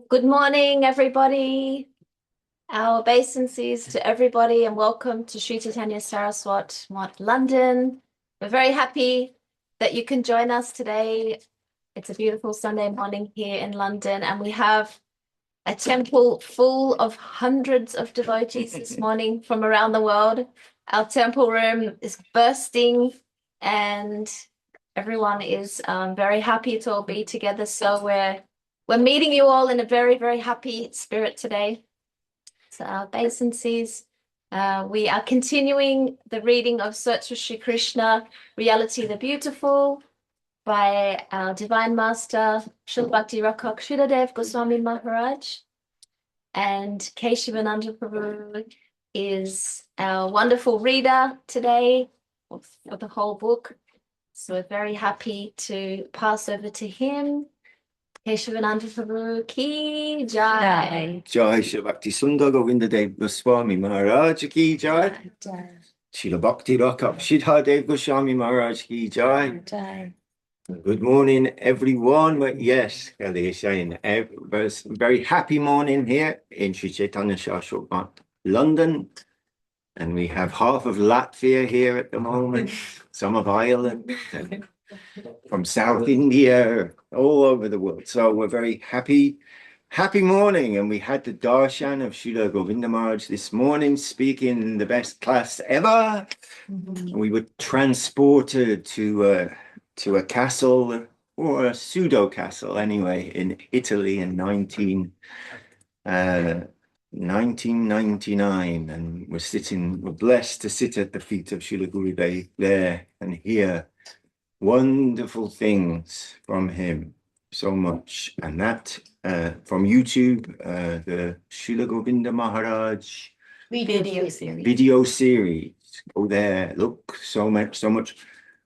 Good morning, everybody. Our obeisances to everybody, and welcome to Sri Chaitanya Saraswat Mott, London. We're very happy that you can join us today. It's a beautiful Sunday morning here in London, and we have a temple full of hundreds of devotees this morning from around the world. Our temple room is bursting, and everyone is very happy to all be together. So we're meeting you all in a very, very happy spirit today. So our obeisances. We are continuing the reading of Search for Sri Krishna, Reality the Beautiful, by our Divine Master, Srila Bhakti Rakak Śrīdhar Dev-Goswāmī Maharaj. And Keshavananda Prabhu is our wonderful reader today for the whole book. So we're very happy to pass over to him. Keshavananda Prabhu ki jai. Jai Shri Bhakti Sundar Govinda Dev Goswami Maharaj ki jai. Shri Bhakti Rakap Śrīdhar Dev-Goswāmī Maharaj ki jai. Good morning, everyone. Well, yes, Kelly is saying a very happy morning here in Sri Chaitanya Saraswat Mott, London. And we have half of Latvia here at the moment, some of Ireland, and from South India, all over the world. So we're very happy morning. And we had the darshan of Srila Govinda Maharaj this morning, speaking the best class ever. We were transported to a castle, or a pseudo castle anyway, in Italy in 1999, and we're blessed to sit at the feet of Srila Gurudev there and hear wonderful things from him, so much. And that from YouTube, the Srila Govinda Maharaj video series. Go there, look, so much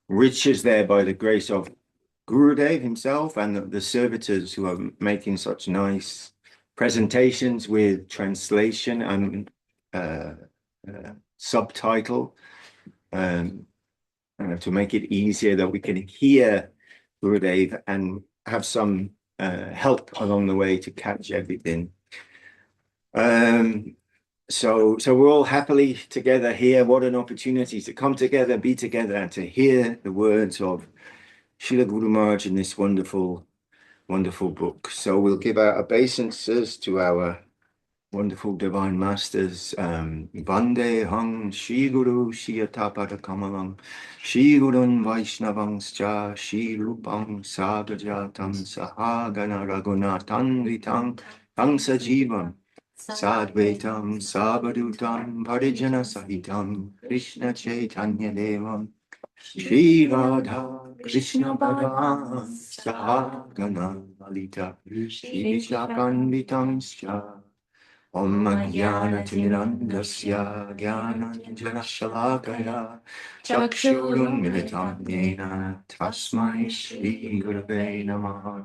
riches there by the grace of Gurudev himself and the servitors who are making such nice presentations with translation and subtitle to make it easier that we can hear Gurudev and have some help along the way to catch everything. So we're all happily together here. What an opportunity to come together, be together, and to hear the words of Srila Guru Maharaj in this wonderful book. So we'll give our obeisances to our wonderful divine masters. Vande hang Shri Guru Shiyatapada Kamalam Shri Gurun Vaishnavangscha Shri Rupam Sagajatam Sahagana Raghunathan Vitang Tangsa Jivam Sadvaitam Sabadutam Parijana Sahitam Krishna Chaitanya Devam Shri Radha Krishna Bhagavan Sahagana Lalita Shri Shakanditanscha Om Jnana Timirandasya Jnananjana Shalakaya Chakshurun Militam Yena Tasmai Shri Gurave Namaha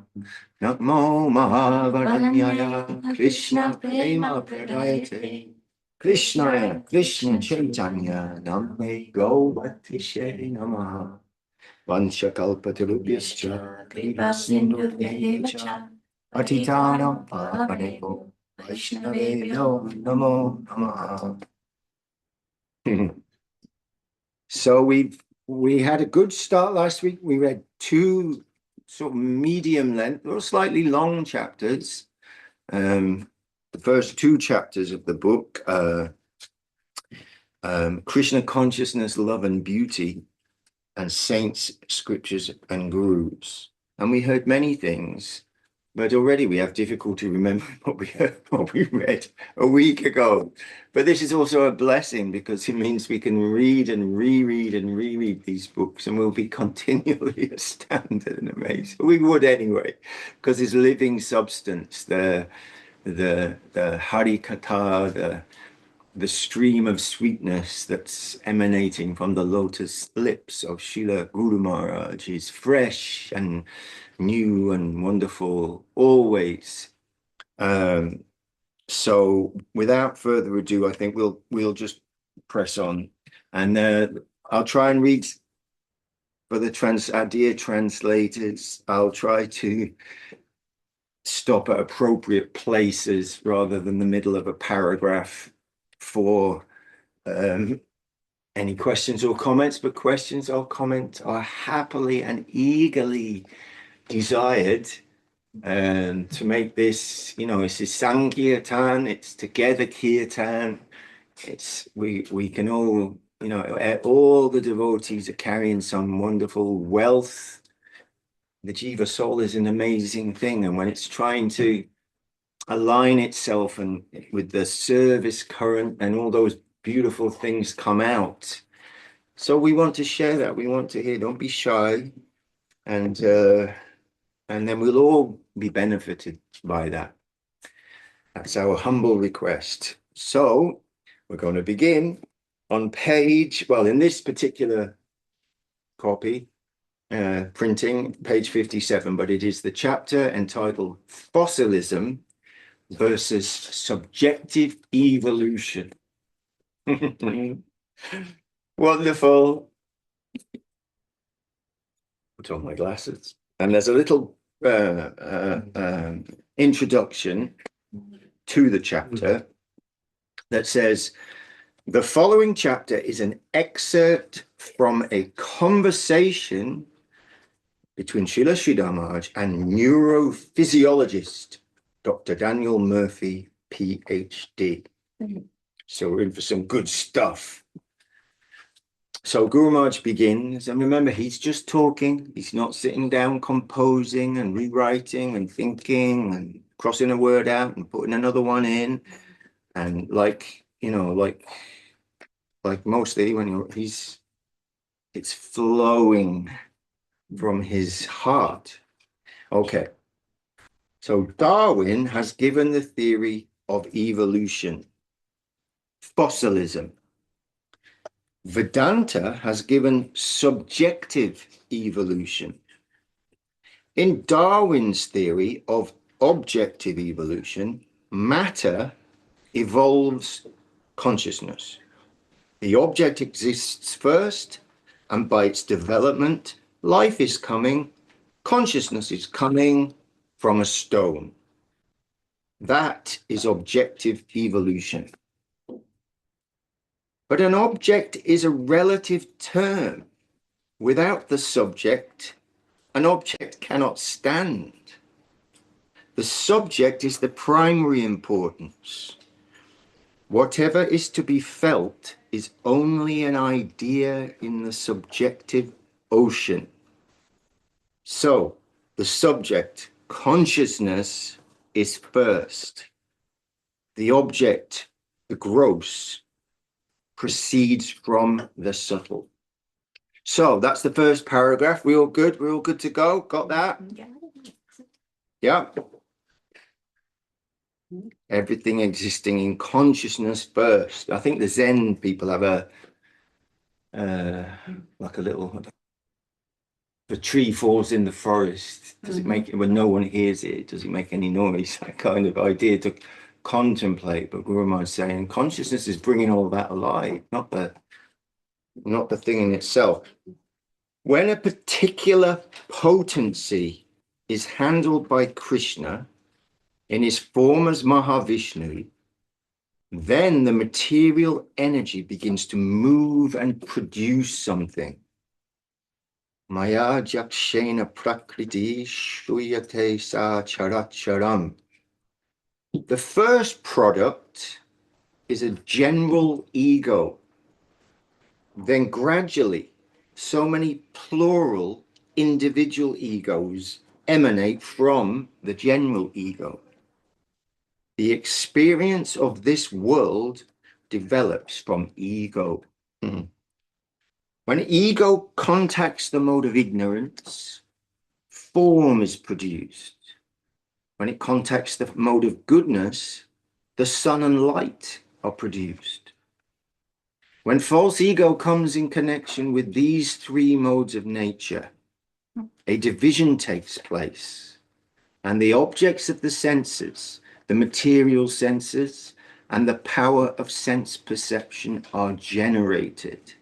Namo Mahavaranyaya Krishna Prema Pradayate Krishnaya Krishna Chaitanya Name Govatishe Namaha Vanchakalpatarubhyascha Kripa Sindhubhyevacha Patitanam Pavaneko Vaishnavebhyo Namo Namaha. So we had a good start last week. We read two sort of medium length or slightly long chapters. The first two chapters of the book, Krishna Consciousness, Love and Beauty, and Saints, Scriptures and Gurus. And we heard many things, but already we have difficulty remembering what we read a week ago. But this is also a blessing, because it means we can read and reread these books, and we'll be continually astounded and amazed. We would anyway, because it's living substance, the Hari Katha, the stream of sweetness that's emanating from the lotus lips of Srila Guru Maharaj is fresh and new and wonderful always. So without further ado, I think we'll just press on, and I'll try and read for our dear translators. I'll try to stop at appropriate places rather than the middle of a paragraph for any questions or comments, but questions or comments are happily and eagerly desired. To make this, it's a Sankirtan, it's together Kirtan. We can all, all the devotees are carrying some wonderful wealth. The Jiva soul is an amazing thing, and when it's trying to align itself and with the service current and all those beautiful things come out. So we want to share that. We want to hear. Don't be shy, and then we'll all be benefited by that. That's our humble request. So we're going to begin on page, well, in this particular copy, printing, page 57, but it is the chapter entitled Fossilism versus Subjective Evolution. Wonderful. Put on my glasses. And there's a little introduction to the chapter that says, the following chapter is an excerpt from a conversation between Srila Śrīdhar Maharaj and neurophysiologist Dr. Daniel Murphy, PhD. So we're in for some good stuff. So Guru Maharaj begins, and remember, he's just talking. He's not sitting down composing and rewriting and thinking and crossing a word out and putting another one in. And like mostly when it's flowing from his heart. Okay. So Darwin has given the theory of evolution, fossilism. Vedanta has given subjective evolution. In Darwin's theory of objective evolution, matter evolves consciousness. The object exists first, and by its development, life is coming, consciousness is coming from a stone. That is objective evolution. But an object is a relative term. Without the subject, an object cannot stand. The subject is the primary importance. Whatever is to be felt is only an idea in the subjective ocean. So, the subject, consciousness, is first. The object, the gross, proceeds from the subtle. So that's the first paragraph. We all good? We're all good to go? Got that? Yeah. Everything existing in consciousness first. I think the Zen people have like a little, the tree falls in the forest. Does it make it, when no one hears it, does it make any noise? That kind of idea to contemplate. But Guru Maharaj is saying consciousness is bringing all that alive, not the thing in itself. When a particular potency is handled by Krishna in his form as Mahavishnu, then the material energy begins to move and produce something. Maya jakshena prakriti shuyate sa characharam. The first product is a general ego. Then gradually, so many plural individual egos emanate from the general ego. The experience of this world develops from ego. When ego contacts the mode of ignorance, form is produced. When it contacts the mode of goodness, the sun and light are produced. When false ego comes in connection with these three modes of nature, a division takes place, and the objects of the senses, the material senses, and the power of sense perception are generated.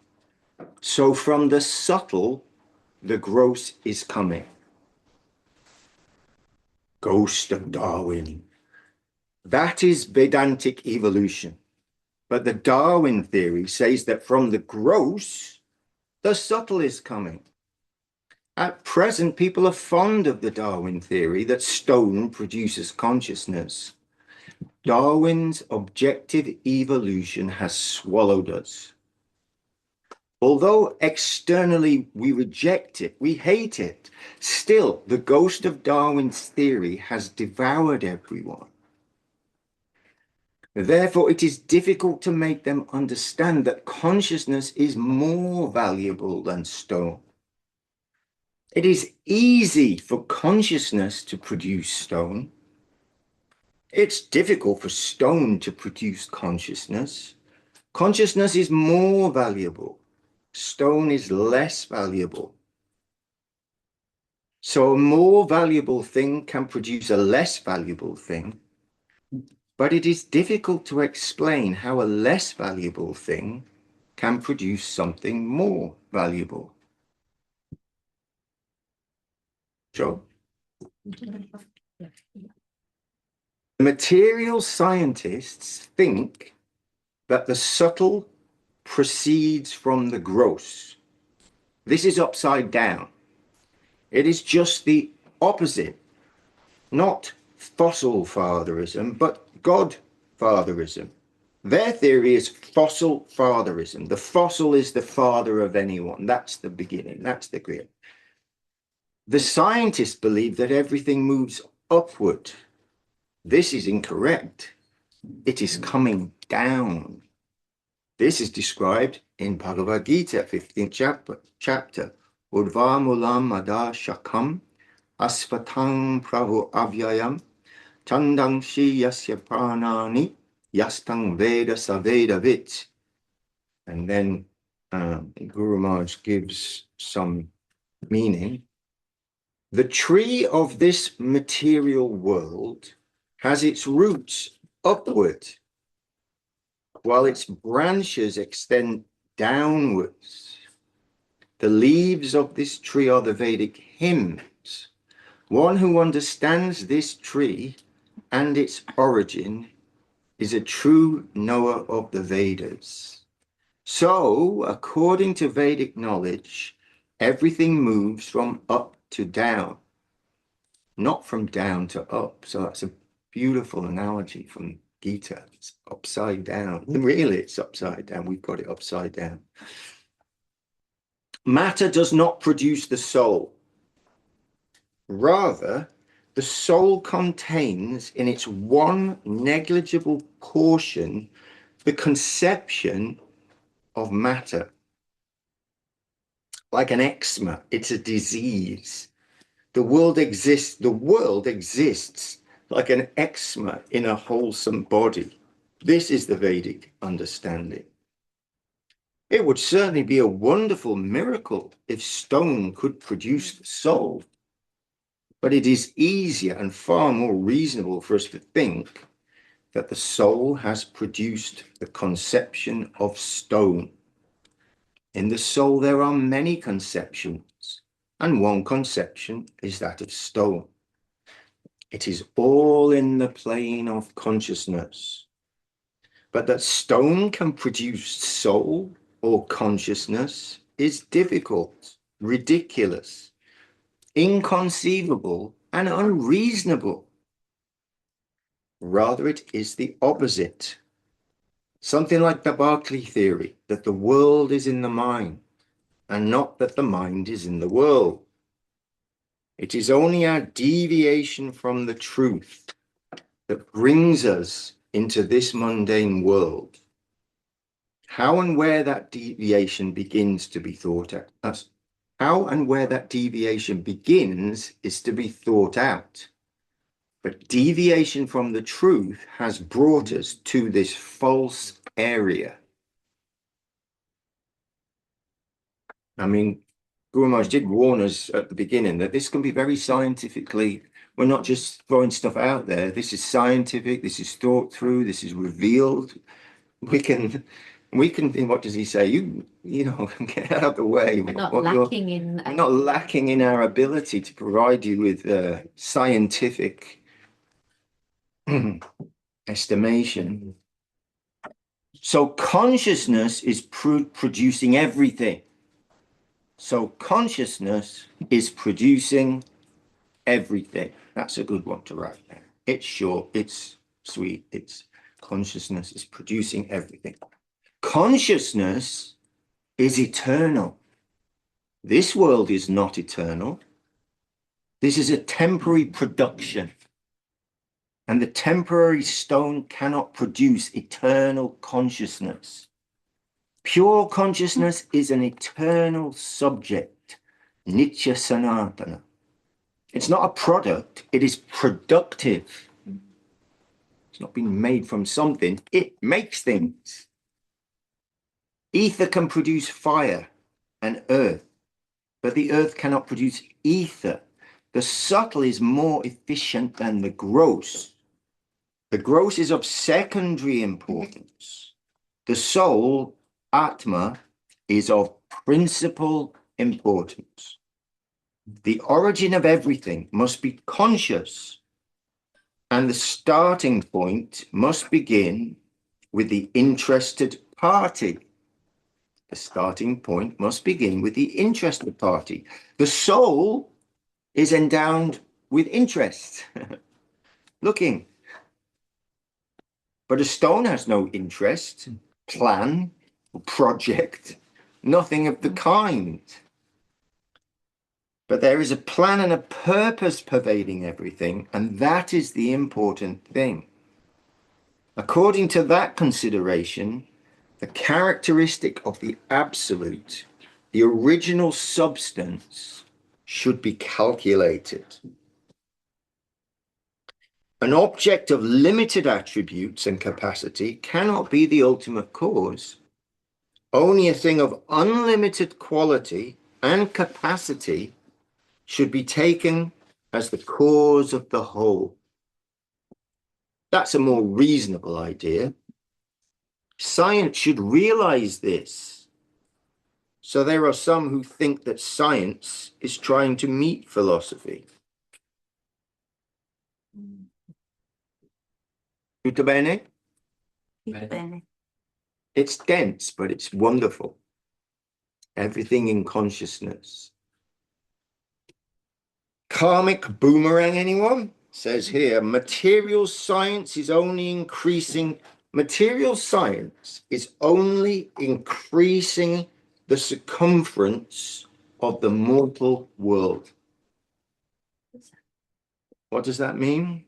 So from the subtle, the gross is coming. ghost of Darwin. That is Vedantic evolution. But the Darwin theory says that from the gross, the subtle is coming. At present, people are fond of the Darwin theory that stone produces consciousness. Darwin's objective evolution has swallowed us. Although externally we reject it, we hate it, still the ghost of Darwin's theory has devoured everyone. Therefore, it is difficult to make them understand that consciousness is more valuable than stone. It is easy for consciousness to produce stone. It's difficult for stone to produce consciousness. Consciousness is more valuable. Stone is less valuable. So a more valuable thing can produce a less valuable thing, but it is difficult to explain how a less valuable thing can produce something more valuable. So, material scientists think that the subtle proceeds from the gross. This is upside down. It is just the opposite, not fossil fatherism, but God fatherism. Their theory is fossil fatherism. The fossil is the father of anyone. That's the beginning. That's the great. The scientists believe that everything moves upward. This is incorrect. It is coming down. This is described in Bhagavad Gita, 15th chapter. Udva mulam ada shakam asvatang Prabhu avyayam chandang shi yasya pranani yastang veda saveda vit. And then Guru Maharaj gives some meaning. The tree of this material world has its roots upward, while its branches extend downwards. The leaves of this tree are the Vedic hymns. One who understands this tree and its origin is a true knower of the Vedas. So, according to Vedic knowledge, everything moves from up to down, not from down to up. So that's a beautiful analogy from Gita. It's upside down. Really, it's upside down. We've got it upside down. Matter does not produce the soul. Rather, the soul contains in its one negligible portion the conception of matter. Like an eczema, it's a disease. The world exists like an eczema in a wholesome body. This is the Vedic understanding. It would certainly be a wonderful miracle if stone could produce the soul. But it is easier and far more reasonable for us to think that the soul has produced the conception of stone. In the soul, there are many conceptions, and one conception is that of stone. It is all in the plane of consciousness. But that stone can produce soul or consciousness is difficult, ridiculous, inconceivable, and unreasonable. Rather, it is the opposite. Something like the Berkeley theory, that the world is in the mind, and not that the mind is in the world. It is only our deviation from the truth that brings us into this mundane world. How and where that deviation begins to be thought out. How and where that deviation begins is to be thought out. But deviation from the truth has brought us to this false area. I mean, Guru Maharaj did warn us at the beginning that this can be very scientifically, we're not just throwing stuff out there. This is scientific, this is thought through, this is revealed. We can We can think, what does he say? You know, get out of the way. We're not lacking in. We're not lacking in our ability to provide you with scientific estimation. So consciousness is producing everything. So consciousness is producing everything. That's a good one to write down. It's short, it's sweet, it's consciousness is producing everything. Consciousness is eternal. This world is not eternal. This is a temporary production. And the temporary stone cannot produce eternal consciousness. Pure consciousness is an eternal subject, Nitya Sanatana. It's not a product, it is productive. It's not been made from something, it makes things. Ether can produce fire and earth, but the earth cannot produce ether. The subtle is more efficient than the gross. The gross is of secondary importance. The soul, Atma, is of principal importance. The origin of everything must be conscious, and the starting point must begin with the interested party. The starting point must begin with the interested party. The soul is endowed with interest, looking. But a stone has no interest, plan, project, nothing of the kind. But there is a plan and a purpose pervading everything, and that is the important thing. According to that consideration, the characteristic of the absolute, the original substance, should be calculated. An object of limited attributes and capacity cannot be the ultimate cause. Only a thing of unlimited quality and capacity should be taken as the cause of the whole. That's a more reasonable idea. Science should realize this. So there are some who think that science is trying to meet philosophy. Tutto bene? Bene. It's dense, but it's wonderful. Everything in consciousness. Karmic boomerang, anyone? Says here, material science is only increasing. Material science is only increasing the circumference of the mortal world. What does that mean?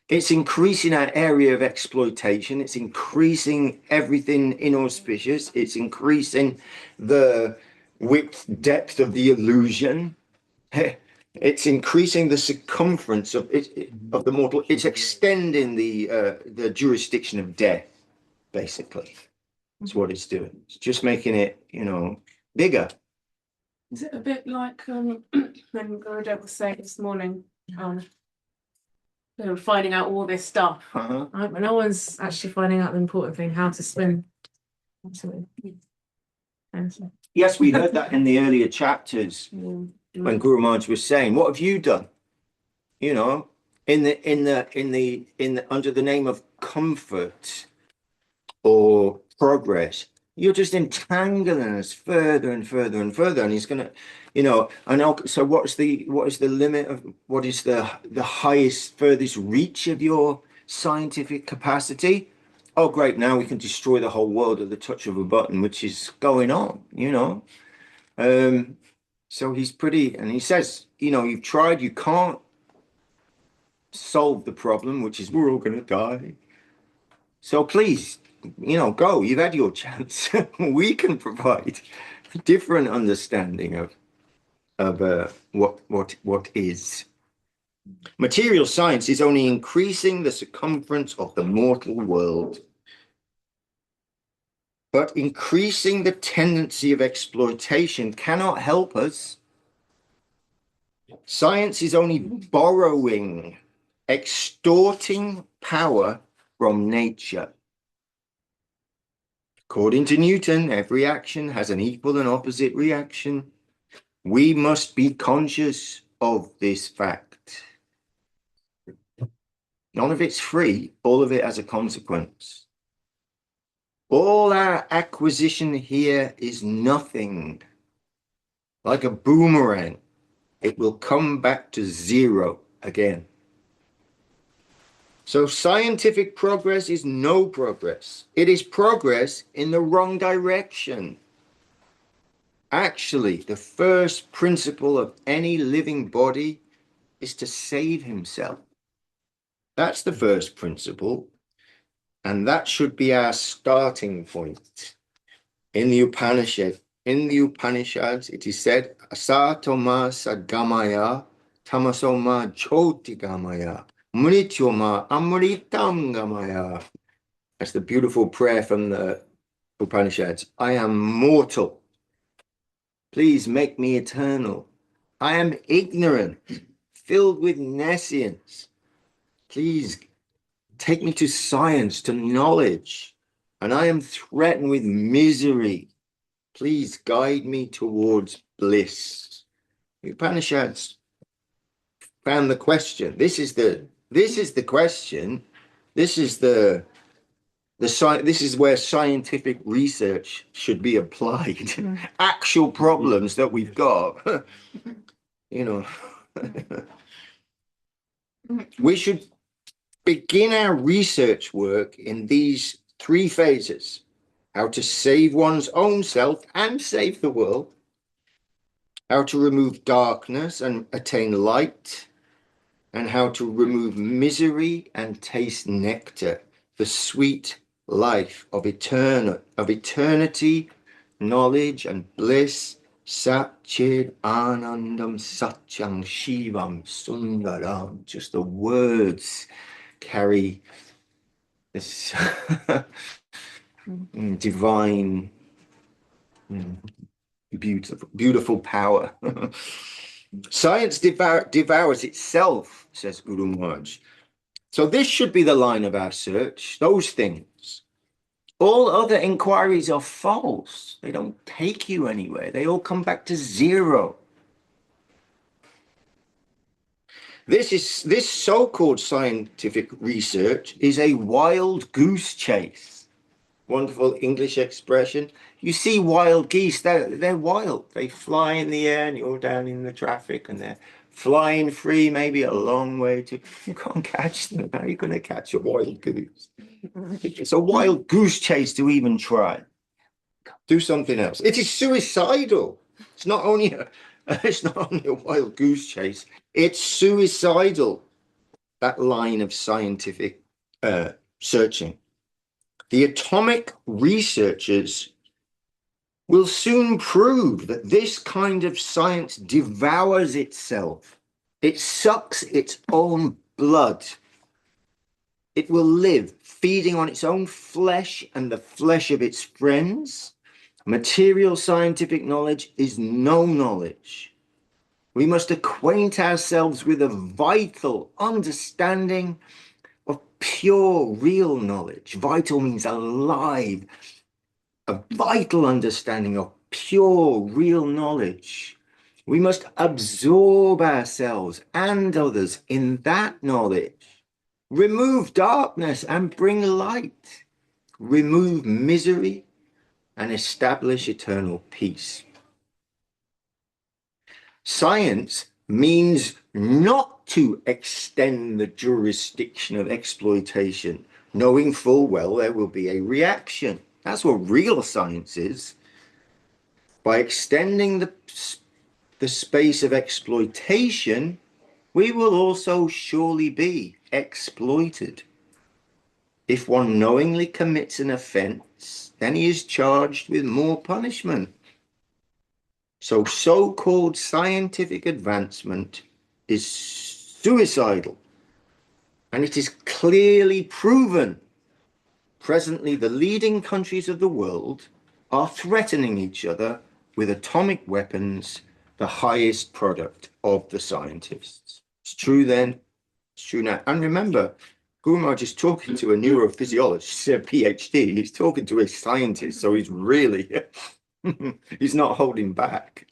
It's increasing our area of exploitation. It's increasing everything inauspicious. It's increasing the width, depth of the illusion. It's increasing the circumference of the mortal. It's extending the jurisdiction of death, basically. That's what it's doing. It's just making it, bigger. Is it a bit like when Gurudev was saying this morning, finding out all this stuff, right? But no one's actually finding out the important thing, how to swim. Yes, we heard that in the earlier chapters when Guru Maharaj was saying, "What have you done?" Under the name of comfort or progress, you're just entangling us further and further and further. And he's gonna, so what is the limit of what is the highest, furthest reach of your scientific capacity? Oh, great, now we can destroy the whole world at the touch of a button, which is going on, So he's pretty, and he says, you've tried, you can't solve the problem, which is we're all going to die. So please, go, you've had your chance. We can provide a different understanding of what is. Material science is only increasing the circumference of the mortal world, but increasing the tendency of exploitation cannot help us. Science is only borrowing, extorting power from nature. According to Newton, every action has an equal and opposite reaction. We must be conscious of this fact. None of it's free, all of it has a consequence. All our acquisition here is nothing. Like a boomerang, it will come back to zero again. So scientific progress is no progress. It is progress in the wrong direction. Actually, the first principle of any living body is to save himself. That's the first principle. And that should be our starting point. In the Upanishads, it is said, Asatoma Sagamaya, Tamasoma Jyotigamaya, Mrityoma Amritam Gamaya. That's the beautiful prayer from the Upanishads. I am mortal. Please make me eternal. I am ignorant, filled with nescience. Please take me to science, to knowledge. And I am threatened with misery. Please guide me towards bliss. The Upanishads found the question. This is the question. This is where scientific research should be applied. Actual problems that we've got. We should begin our research work in these three phases: how to save one's own self and save the world, how to remove darkness and attain light, and how to remove misery and taste nectar, the sweet life of eternity, knowledge and bliss. Sat Chid Anandam Satyam Shivam Sundaram. Just the words carry this divine, beautiful power. Science devours itself, says Guru Maharaj. So this should be the line of our search, those things. All other inquiries are false. They don't take you anywhere. They all come back to zero. This so-called scientific research is a wild goose chase. Wonderful English expression. You see wild geese, they're wild. They fly in the air and you're down in the traffic and they're flying free, maybe a long way to, you can't catch them. How are you going to catch a wild goose? It's a wild goose chase to even try. Do something else. It is suicidal. It's not only a wild goose chase, it's suicidal, that line of scientific searching. The atomic researchers will soon prove that this kind of science devours itself. It sucks its own blood. It will live feeding on its own flesh and the flesh of its friends. Material scientific knowledge is no knowledge. We must acquaint ourselves with a vital understanding of pure, real knowledge. Vital means alive. A vital understanding of pure, real knowledge. We must absorb ourselves and others in that knowledge. Remove darkness and bring light. Remove misery and establish eternal peace. Science means not to extend the jurisdiction of exploitation, knowing full well there will be a reaction. That's what real science is. By extending the space of exploitation, we will also surely be exploited. If one knowingly commits an offense, then he is charged with more punishment. So-called scientific advancement is suicidal, and it is clearly proven. Presently, the leading countries of the world are threatening each other with atomic weapons, the highest product of the scientists. It's true then, it's true now. And remember, Guru Maharaj is talking to a neurophysiologist, a PhD. He's talking to a scientist, so he's really, he's not holding back.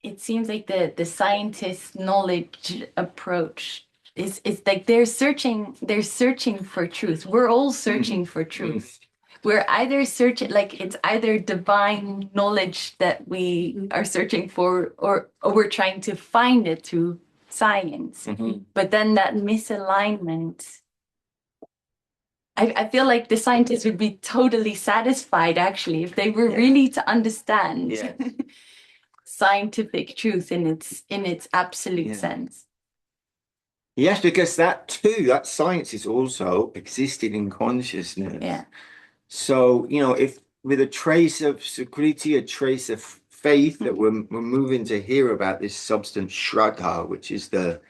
It seems like the scientist knowledge approach is like they're searching for truth. We're all searching for truth. We're either searching, like it's either divine knowledge that we are searching for, or we're trying to find it through science. But then that misalignment, I feel like the scientists would be totally satisfied actually if they were really to understand scientific truth in its absolute sense. Yes, because that science is also existing in consciousness. Yeah. So, you know, if with a trace of Sukriti, a trace of faith, that we're moving to hear about this substance Shraddha, which is the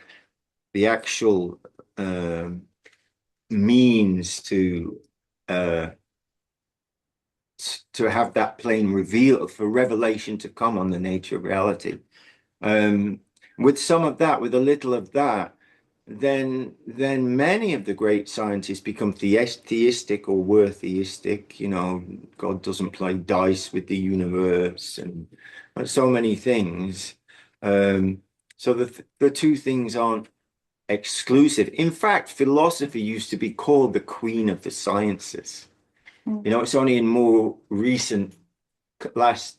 actual means to have that plane revealed, for revelation to come on the nature of reality. With some of that, with a little of that, then many of the great scientists become theistic or were theistic. You know, God doesn't play dice with the universe and so many things. So the two things aren't exclusive. In fact, philosophy used to be called the queen of the sciences. You know, it's only in more recent last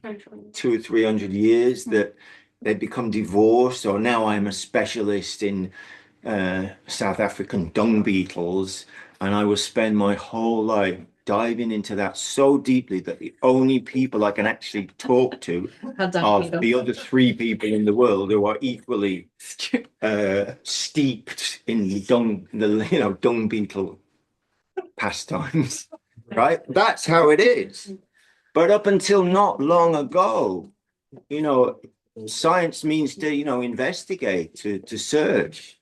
200 or 300 years that they've become divorced, or now I'm a specialist in South African dung beetles, and I will spend my whole life diving into that so deeply that the only people I can actually talk to are the other 3 people in the world who are equally steeped in the dung beetle pastimes. Right? That's how it is. But up until not long ago, you know, science means to, you know, investigate, to search.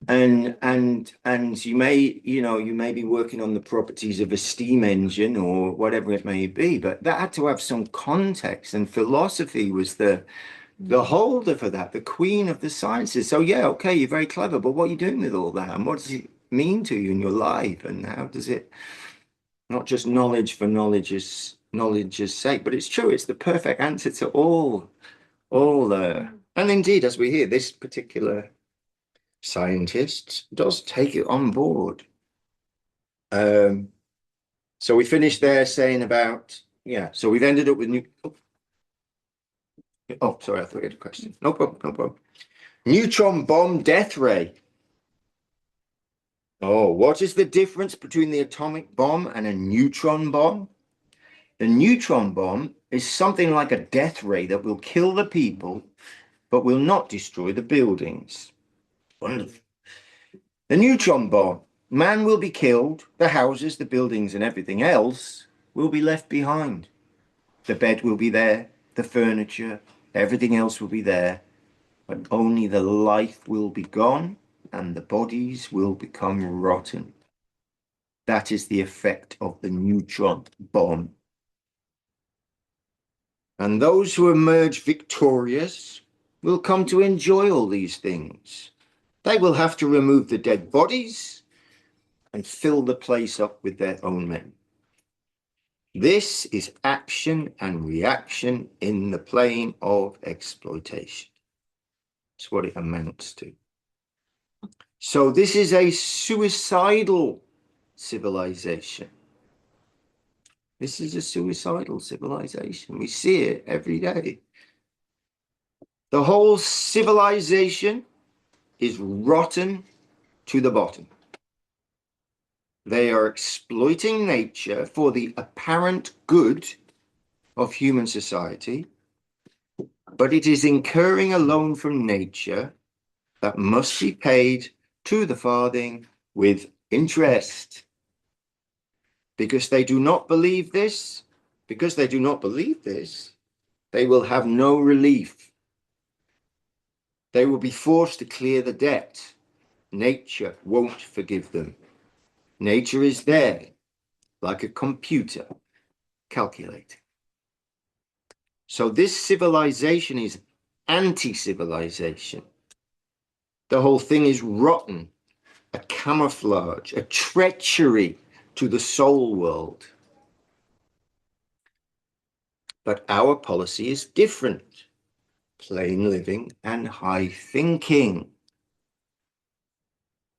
And you may be working on the properties of a steam engine or whatever it may be, but that had to have some context, and philosophy was the holder for that, the queen of the sciences. So yeah, okay, you're very clever, but what are you doing with all that, and what does it mean to you in your life, and how does it, not just knowledge for knowledge's sake, but it's true, it's the perfect answer to all and indeed, as we hear, this particular scientist does take it on board. So we finished there saying about, so we've ended up with sorry, I thought you had a question. No problem. Neutron bomb death ray. Oh, what is the difference between the atomic bomb and a neutron bomb? The neutron bomb is something like a death ray that will kill the people, but will not destroy the buildings. Wonderful. The neutron bomb, man will be killed, the houses, the buildings, and everything else will be left behind. The bed will be there, the furniture, everything else will be there, but only the life will be gone and the bodies will become rotten. That is the effect of the neutron bomb. And those who emerge victorious will come to enjoy all these things. They will have to remove the dead bodies and fill the place up with their own men. This is action and reaction in the plane of exploitation. That's what it amounts to. So this is a suicidal civilization. This is a suicidal civilization. We see it every day. The whole civilization is rotten to the bottom. They are exploiting nature for the apparent good of human society, but it is incurring a loan from nature that must be paid to the farthing with interest. Because they do not believe this, they will have no relief. They will be forced to clear the debt. Nature won't forgive them. Nature is there, like a computer, calculating. So this civilization is anti-civilization. The whole thing is rotten, a camouflage, a treachery to the soul world. But our policy is different. Plain living and high thinking.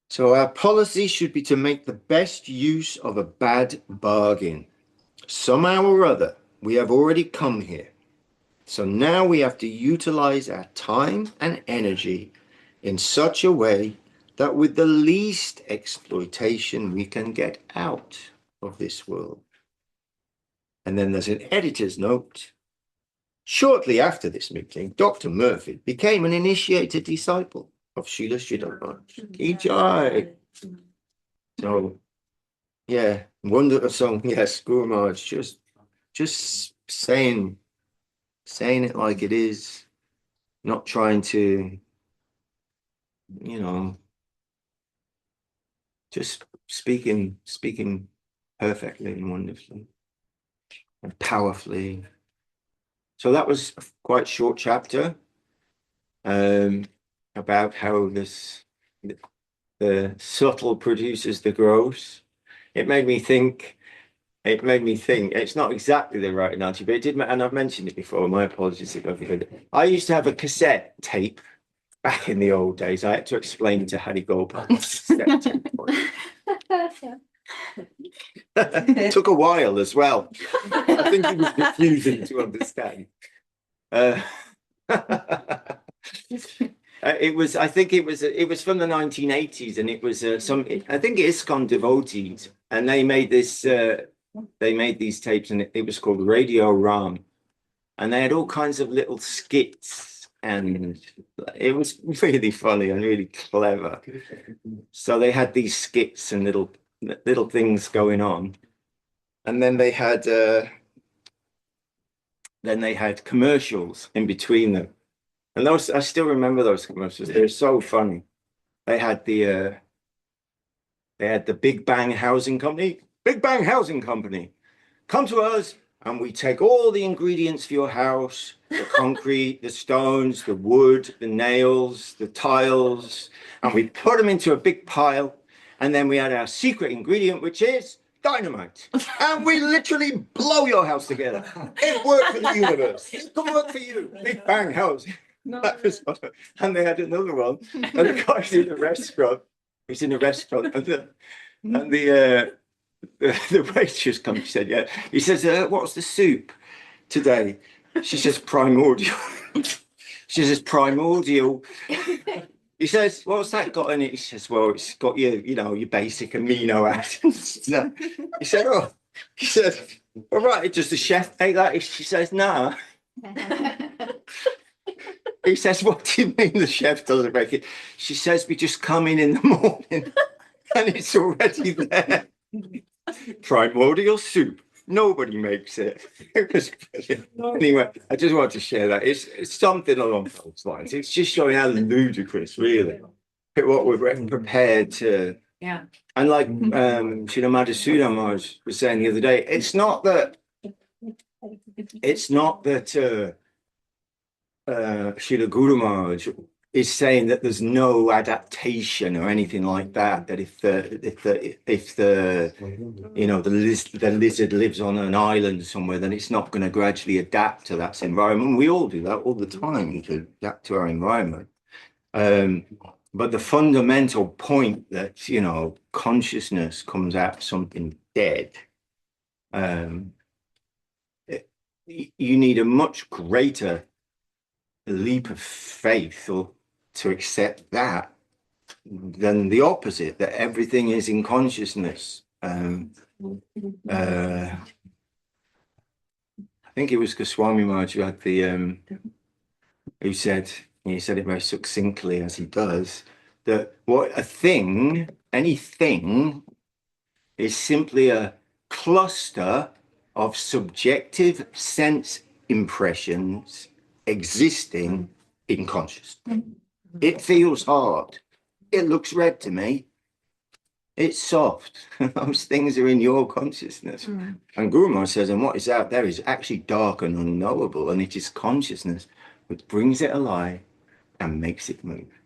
So our policy should be to make the best use of a bad bargain. Somehow or other, we have already come here. So now we have to utilize our time and energy in such a way that with the least exploitation, we can get out of this world. And then there's an editor's note. Shortly after this meeting, Dr. Murphy became an initiated disciple of Srila Śrīdhar. So, yeah, wonderful song. Yes, Guru Maharaj, just saying it like it is, not trying to, just speaking perfectly and wonderfully and powerfully. So that was a quite short chapter about how the subtle produces the gross. It made me think, it's not exactly the right analogy, but it did, and I've mentioned it before, my apologies if I've heard it. I used to have a cassette tape back in the old days. I had to explain to Hari Gopal. It took a while as well. I think it was confusing to understand. It was from the 1980s, and it was I think ISKCON devotees, and they made these tapes, and it was called Radio Ram, and they had all kinds of little skits, and it was really funny and really clever. So they had these skits and little things going on, and then they had commercials in between them. And those, I still remember those commercials. They're so funny. They had the Big Bang Housing Company. Big Bang Housing Company, come to us, and we take all the ingredients for your house: the concrete, the stones, the wood, the nails, the tiles, and we put them into a big pile. And then we had our secret ingredient, which is dynamite. And we literally blow your house together. It worked for the universe. It can work for you. Big Bang Housing. And they had another one, and the guy's in a restaurant. He's in a restaurant, and the waitress comes. She said, "Yeah." He says, "What's the soup today?" She says, "Primordial." She says, "Primordial." He says, "What's that got in it?" He says, "Well, it's got your basic amino acids." He said, "Oh." He said, "All right, does the chef make that?" She says, "No." He says, "What do you mean the chef doesn't make it?" She says, "We just come in the morning and it's already there." Primordial soup. Nobody makes it. It was brilliant. Anyway, I just wanted to share that. It's something along those lines. It's just showing how ludicrous, really, what we're prepared to. Yeah. And like Srila Madhusudana Maharaj was saying the other day, it's not that Srila Guru Maharaj is saying that there's no adaptation or anything like that. That if the lizard lives on an island somewhere, then it's not going to gradually adapt to that environment. We all do that all the time, to adapt to our environment. But the fundamental point that consciousness comes out something dead. You need a much greater leap of faith to accept that than the opposite, that everything is in consciousness. I think it was Goswami Maharaj who had who said, he said it very succinctly, as he does, that anything is simply a cluster of subjective sense impressions existing in consciousness. It feels hard. It looks red to me. It's soft. Those things are in your consciousness. And Guru Maharaj says, and what is out there is actually dark and unknowable, and it is consciousness which brings it alive and makes it move.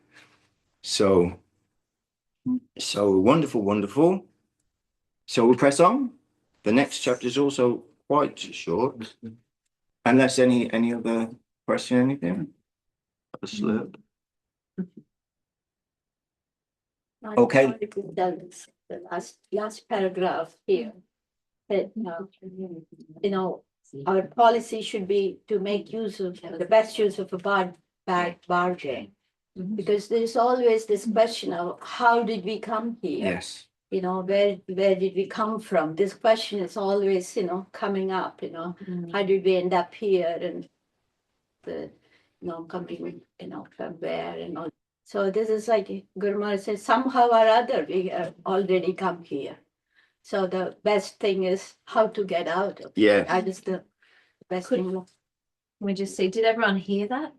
So wonderful, wonderful. So we press on. The next chapter is also quite short. Unless any other question, anything? A slurp. Okay. The last paragraph here. That, our policy should be to make use of the best use of a bargain. Because there's always this question of how did we come here? Yes. Where did we come from? This question is always, coming up, how did we end up here and coming, from where and all. So this is like Guru Maharaj says, somehow or other we have already come here. So the best thing is how to get out of it. Yeah. That is the best thing. Can we just say, did everyone hear that?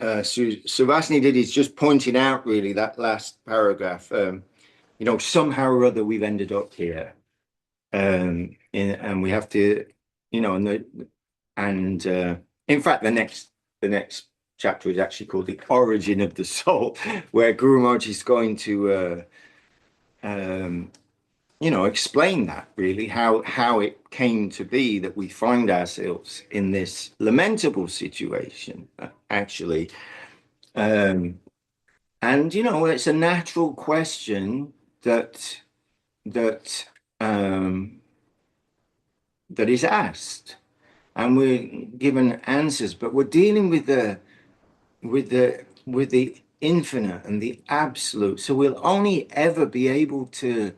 Suhasini did is just pointing out really that last paragraph. Somehow or other we've ended up here, and we have to, in fact the next chapter is actually called The Origin of the Soul, where Guru Maharaj is going to explain that really, how it came to be that we find ourselves in this lamentable situation, actually. It's a natural question that is asked, and we're given answers, but we're dealing with the infinite and the absolute, so we'll only ever be able to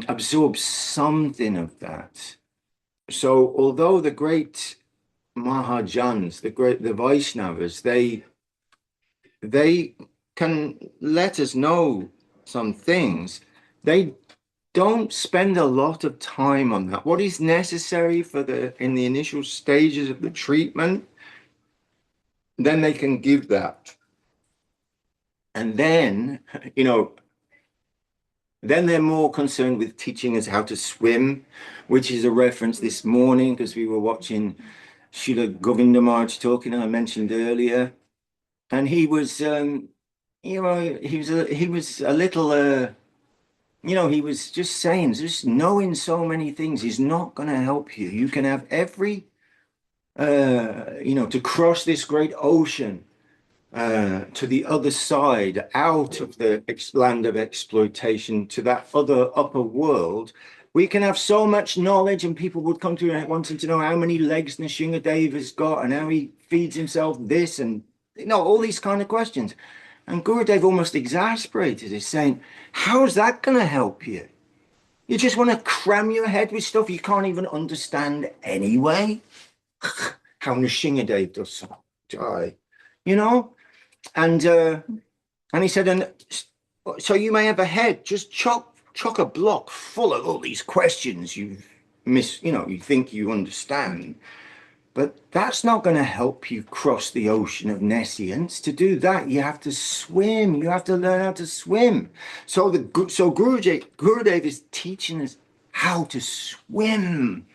absorb something of that. So although the great Mahajans, the Vaishnavas, they can let us know some things, they don't spend a lot of time on that. What is necessary in the initial stages of the treatment, then they can give that. And then, then they're more concerned with teaching us how to swim, which is a reference this morning because we were watching Srila Govinda Maharaj talking, I mentioned earlier. And he was, he was a little, he was just saying, just knowing so many things is not going to help you. You can have every, to cross this great ocean to the other side, out of the land of exploitation, to that other upper world. We can have so much knowledge, and people would come to you wanting to know how many legs Nrsimhadev has got and how he feeds himself this and all these kind of questions. And Gurudev almost exasperated is saying, how's that going to help you? You just want to cram your head with stuff you can't even understand anyway? How Nrsimhadev does die, And he said, and so you may have a head, just chock a block full of all these questions you think you understand. But that's not going to help you cross the ocean of nescience. To do that, you have to swim. You have to learn how to swim. So Gurudev is teaching us how to swim.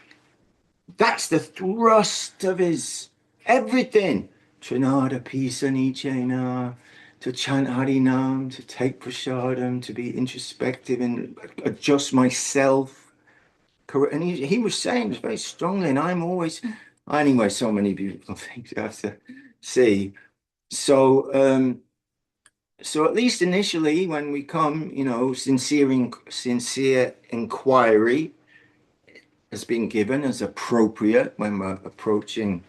That's the thrust of his everything. Trinada Pisa Nichena, to chant Harinam, to take prasadam, to be introspective and adjust myself. And he was saying this very strongly, and I'm always... Anyway, so many beautiful things you have to see. So at least initially, when we come, sincere inquiry has been given as appropriate when we're approaching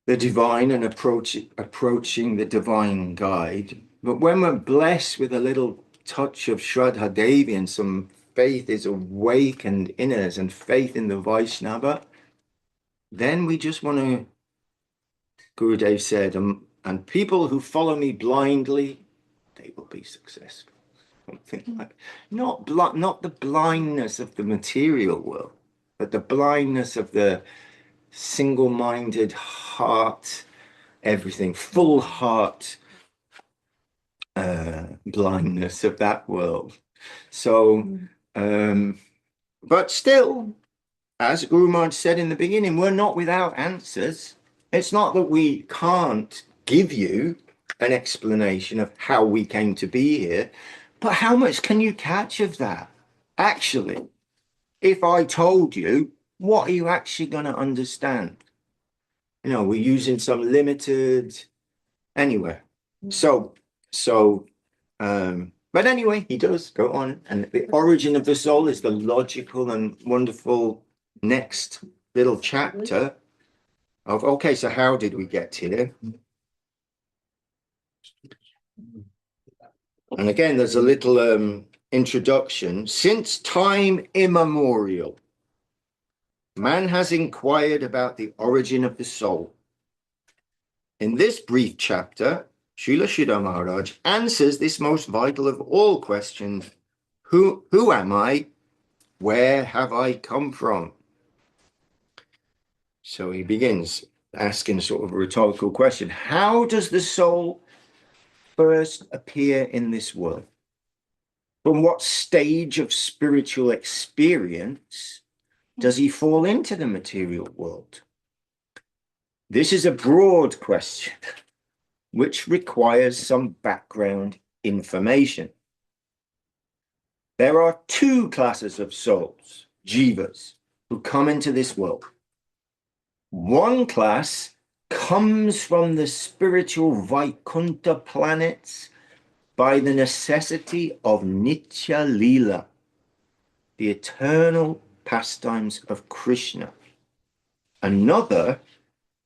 the divine and approaching the divine guide. But when we're blessed with a little touch of Śrīdhar Devi and some faith is awakened in us and faith in the Vaishnava, then we just want to, Gurudev said, and people who follow me blindly, they will be successful. Something like, not the blindness of the material world, but the blindness of the single-minded heart, everything, full heart blindness of that world. So, but still, as Guru Maharaj said in the beginning, we're not without answers. It's not that we can't give you an explanation of how we came to be here, but how much can you catch of that? Actually, if I told you, what are you actually going to understand? You know, we're using some limited, anyway. But anyway, he does go on. And the origin of the soul is the logical and wonderful next little chapter of, okay, so how did we get here? And again, there's a little introduction. Since time immemorial, man has inquired about the origin of the soul. In this brief chapter, Srila Śrīdhar Maharaj answers this most vital of all questions. Who am I? Where have I come from? So he begins asking sort of a rhetorical question. How does the soul first appear in this world? From what stage of spiritual experience does he fall into the material world? This is a broad question which requires some background information. There are two classes of souls, jivas, who come into this world. One class comes from the spiritual Vaikuntha planets by the necessity of Nitya Lila, the eternal pastimes of Krishna. Another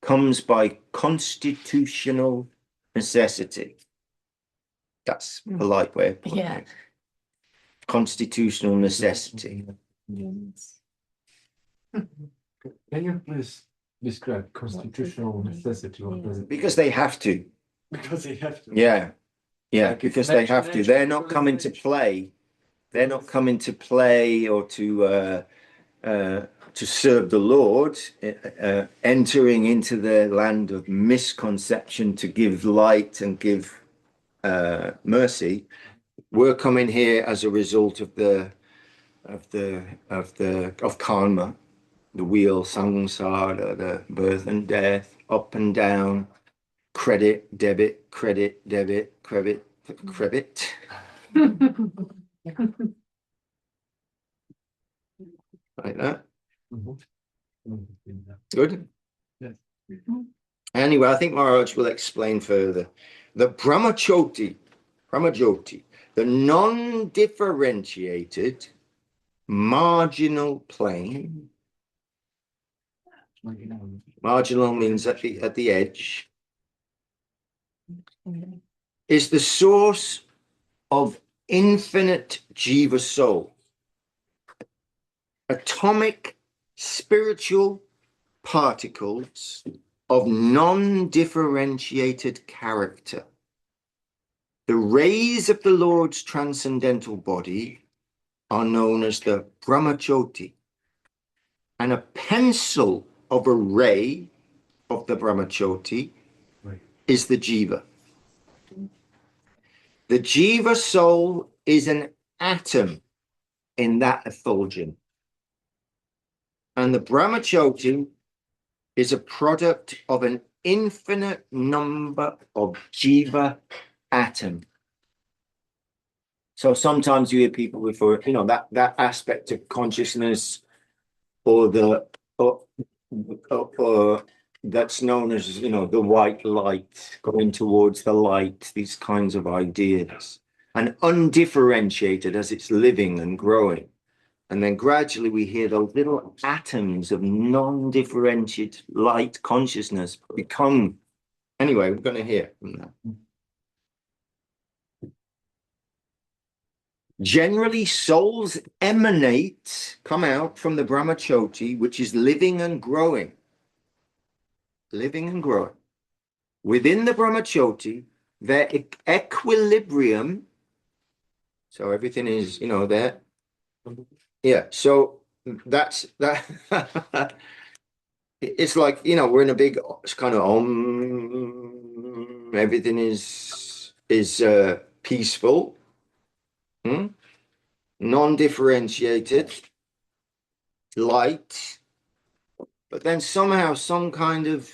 comes by constitutional necessity. That's a polite way of putting it. Constitutional necessity. Can you please describe constitutional necessity? What does it Because they have to. Because they have to. Yeah. Yeah, Like because it's they have to. They're not natural coming to play. They're not coming to play or to serve the Lord, entering into the land of misconception to give light and give mercy. We're coming here as a result of karma, the wheel, samsara, the birth and death, up and down, credit, debit, credit, debit, credit, credit. Like that. Good. Yes. Anyway, I think Maharaj will explain further. The Brahmajyoti, the non-differentiated marginal plane. Marginal means at the edge. Is the source of infinite jiva soul. Atomic spiritual particles of non-differentiated character. The rays of the Lord's transcendental body are known as the Brahmajyoti, and a pencil of a ray of the Brahmajyoti is the jiva. The jiva soul is an atom in that effulgence. And the Brahmajyoti is a product of an infinite number of jiva atoms. So sometimes you hear people refer, that aspect of consciousness or that's known as, the white light, going towards the light, these kinds of ideas, and undifferentiated as it's living and growing. And then gradually we hear those little atoms of non-differentiated light consciousness become, anyway, we're going to hear from that. Generally, souls come out from the Brahmajyoti, which is living and growing. Living and growing. Within the Brahmajyoti, their equilibrium, so everything is, there. Yeah, so that's that. It's like, we're in a big kind of everything is peaceful, non-differentiated, light, but then somehow some kind of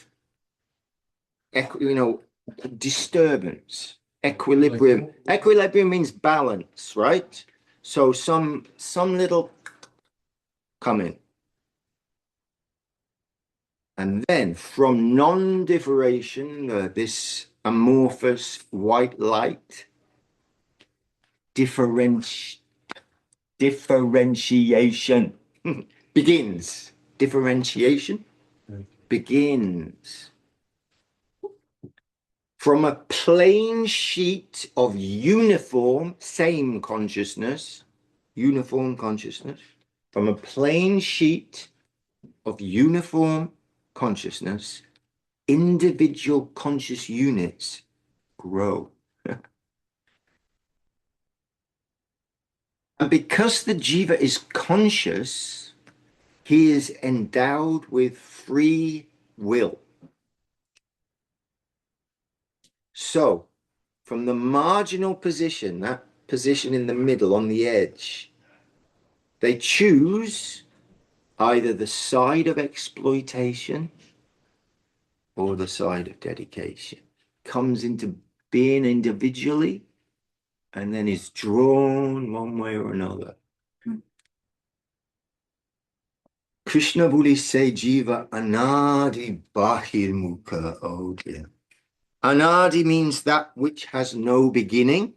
disturbance, equilibrium. Equilibrium means balance, right? So some little come in. And then from non-differentiation, this amorphous white light, differentiation begins. Differentiation begins. From a plain sheet of uniform, same consciousness, uniform consciousness, from a plain sheet of uniform consciousness, individual conscious units grow. And because the jiva is conscious, he is endowed with free will. So, from the marginal position, that position in the middle on the edge, they choose either the side of exploitation or the side of dedication. Comes into being individually and then is drawn one way or another. Krishna Buli say jiva anadi bahirmukha. Oh dear. Anadi means that which has no beginning.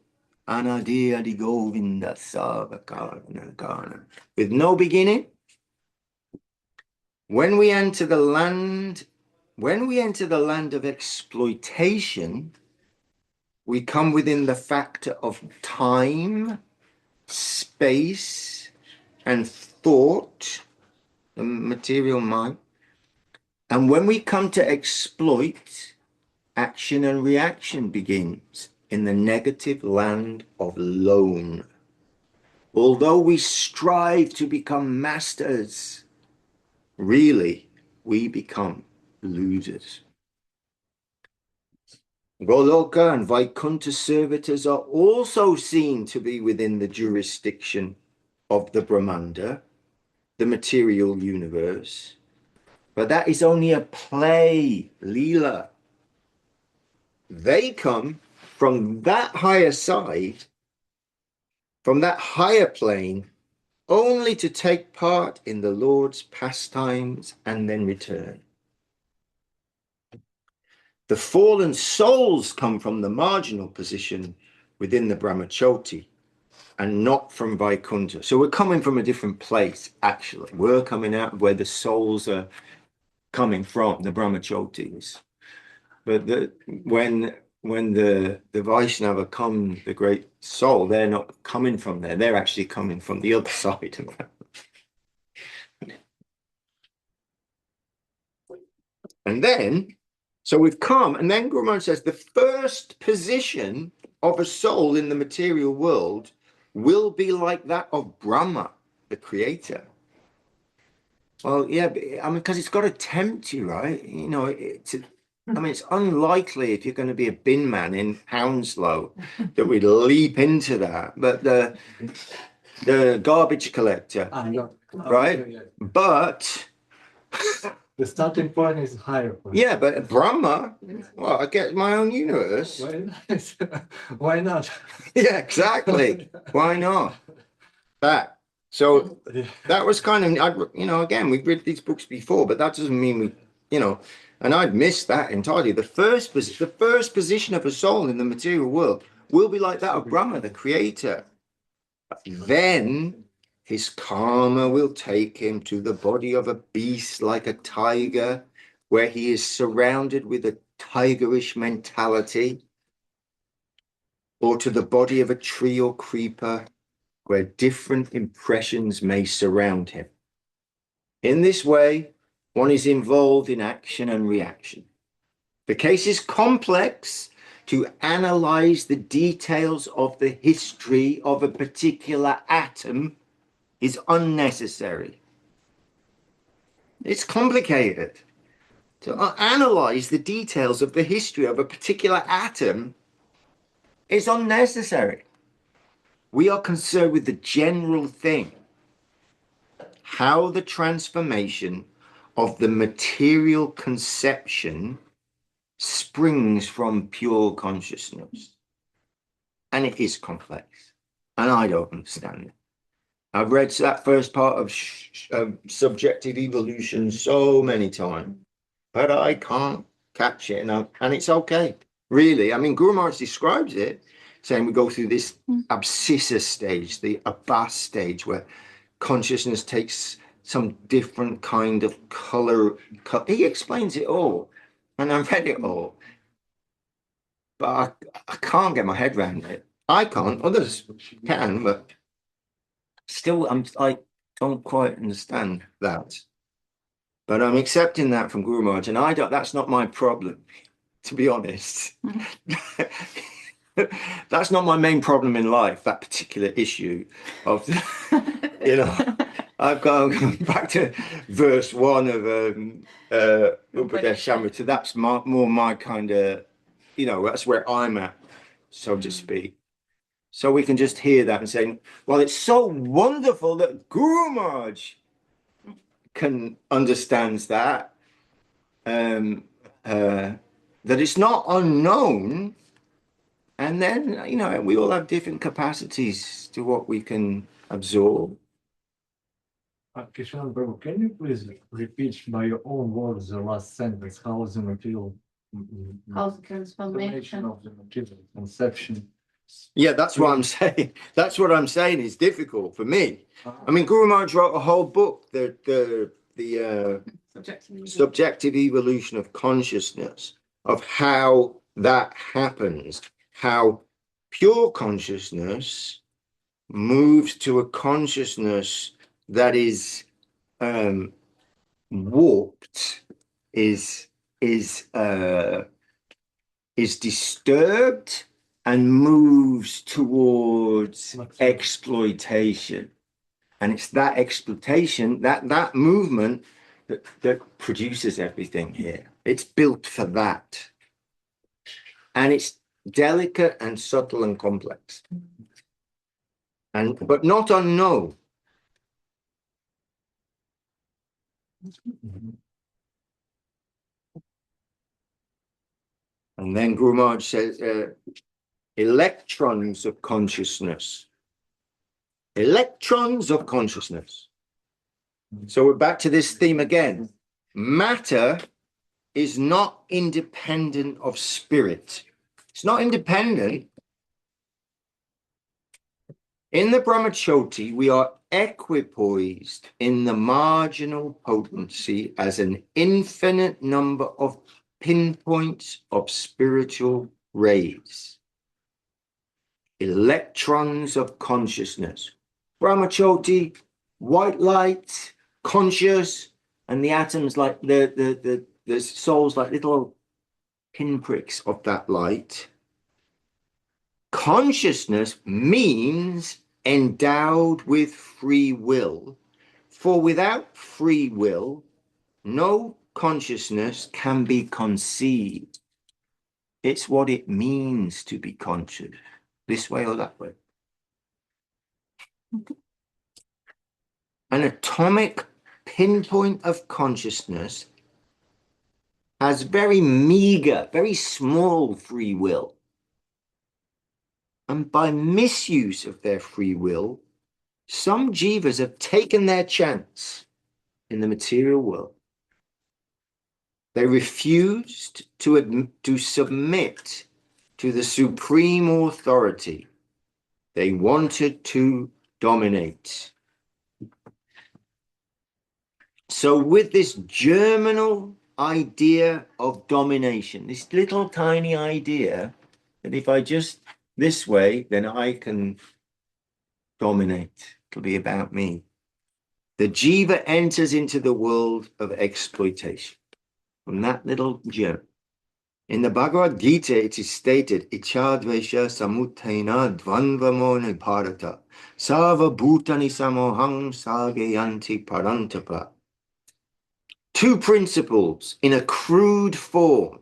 Anadi adi govinda savakarana. With no beginning. When we enter the land of exploitation, we come within the factor of time, space, and thought, the material mind. And when we come to exploit, action and reaction begins in the negative land of lone. Although we strive to become masters, really, we become losers. Goloka and Vaikuntha servitors are also seen to be within the jurisdiction of the Brahmanda, the material universe, but that is only a play, Leela. They come from that higher side, from that higher plane, only to take part in the Lord's pastimes and then return. The fallen souls come from the marginal position within the Brahmachoti and not from Vaikuntha. So we're coming from a different place, actually. We're coming out of where the souls are coming from, the Brahmachotis. But when the Vaishnava come, the great soul, they're not coming from there. They're actually coming from the other side. And then, so we've come, and then Guru Maharaj says the first position of a soul in the material world will be like that of Brahma, the creator. Well, yeah, I mean, because it's got to tempt you, right? You know, it's unlikely if you're going to be a bin man in Hounslow that we'd leap into that. But the garbage collector, right? But the starting point is higher. Yeah, but Brahma, well, I get my own universe. Why not? Yeah, exactly. Why not? That. So that was kind of, again, we've read these books before, but that doesn't mean and I'd missed that entirely. The first position of a soul in the material world will be like that of Brahma, the creator. Then his karma will take him to the body of a beast like a tiger, where he is surrounded with a tigerish mentality, or to the body of a tree or creeper, where different impressions may surround him. In this way, one is involved in action and reaction. The case is complex. To analyze the details of the history of a particular atom is unnecessary. It's complicated. To analyze the details of the history of a particular atom is unnecessary. We are concerned with the general thing, how the transformation of the material conception springs from pure consciousness. And it is complex. And I don't understand it. I've read that first part of subjective evolution so many times, but I can't catch it. And it's okay, really. I mean, Guru Maharaj describes it, saying we go through this abscissa stage, the abhas stage, where consciousness takes some different kind of color. He explains it all, and I've read it all, but I can't get my head around it. I can't, others can, but still, I don't quite understand that. But I'm accepting that from Guru Maharaj, and that's not my problem, to be honest. That's not my main problem in life, that particular issue of, I've gone back to verse 1 of Upadeshamrita. That's more my kind of, that's where I'm at, so to speak. So we can just hear that and say, well, it's so wonderful that Guru Maharaj understands that, that it's not unknown. And then, we all have different capacities to what we can absorb. Keshavananda Prabhu, can you please repeat by your own words the last sentence? How is the material How's the transformation? of the material conception? Yeah, that's what I'm saying. That's what I'm saying is difficult for me. I mean, Guru Maharaj wrote a whole book, the subjective evolution of consciousness, of how that happens, how pure consciousness moves to a consciousness that is warped, is disturbed, and moves towards exploitation. And it's that exploitation, that movement that produces everything here. It's built for that. And it's delicate and subtle and complex. But not unknown. And then Guru Maharaj says, electrons of consciousness. Electrons of consciousness. So we're back to this theme again. Matter is not independent of spirit. It's not independent. In the Brahmajyoti, we are equipoised in the marginal potency as an infinite number of pinpoints of spiritual rays. Electrons of consciousness. Brahmajyoti, white light, conscious, and the atoms like the souls like little pinpricks of that light. Consciousness means endowed with free will, for without free will, no consciousness can be conceived. It's what it means to be conscious, this way or that way. An atomic pinpoint of consciousness has very meager, very small free will. And by misuse of their free will, some jivas have taken their chance in the material world. They refused to submit to the supreme authority. They wanted to dominate. So with this germinal idea of domination, this little tiny idea that if I just this way, then I can dominate. It'll be about me. The jiva enters into the world of exploitation from that little germ. In the Bhagavad Gita, it is stated, Ichadvesha samutena dvanvamo nibharata sarva bhutani samoham sargayanti parantapa. Two principles in a crude form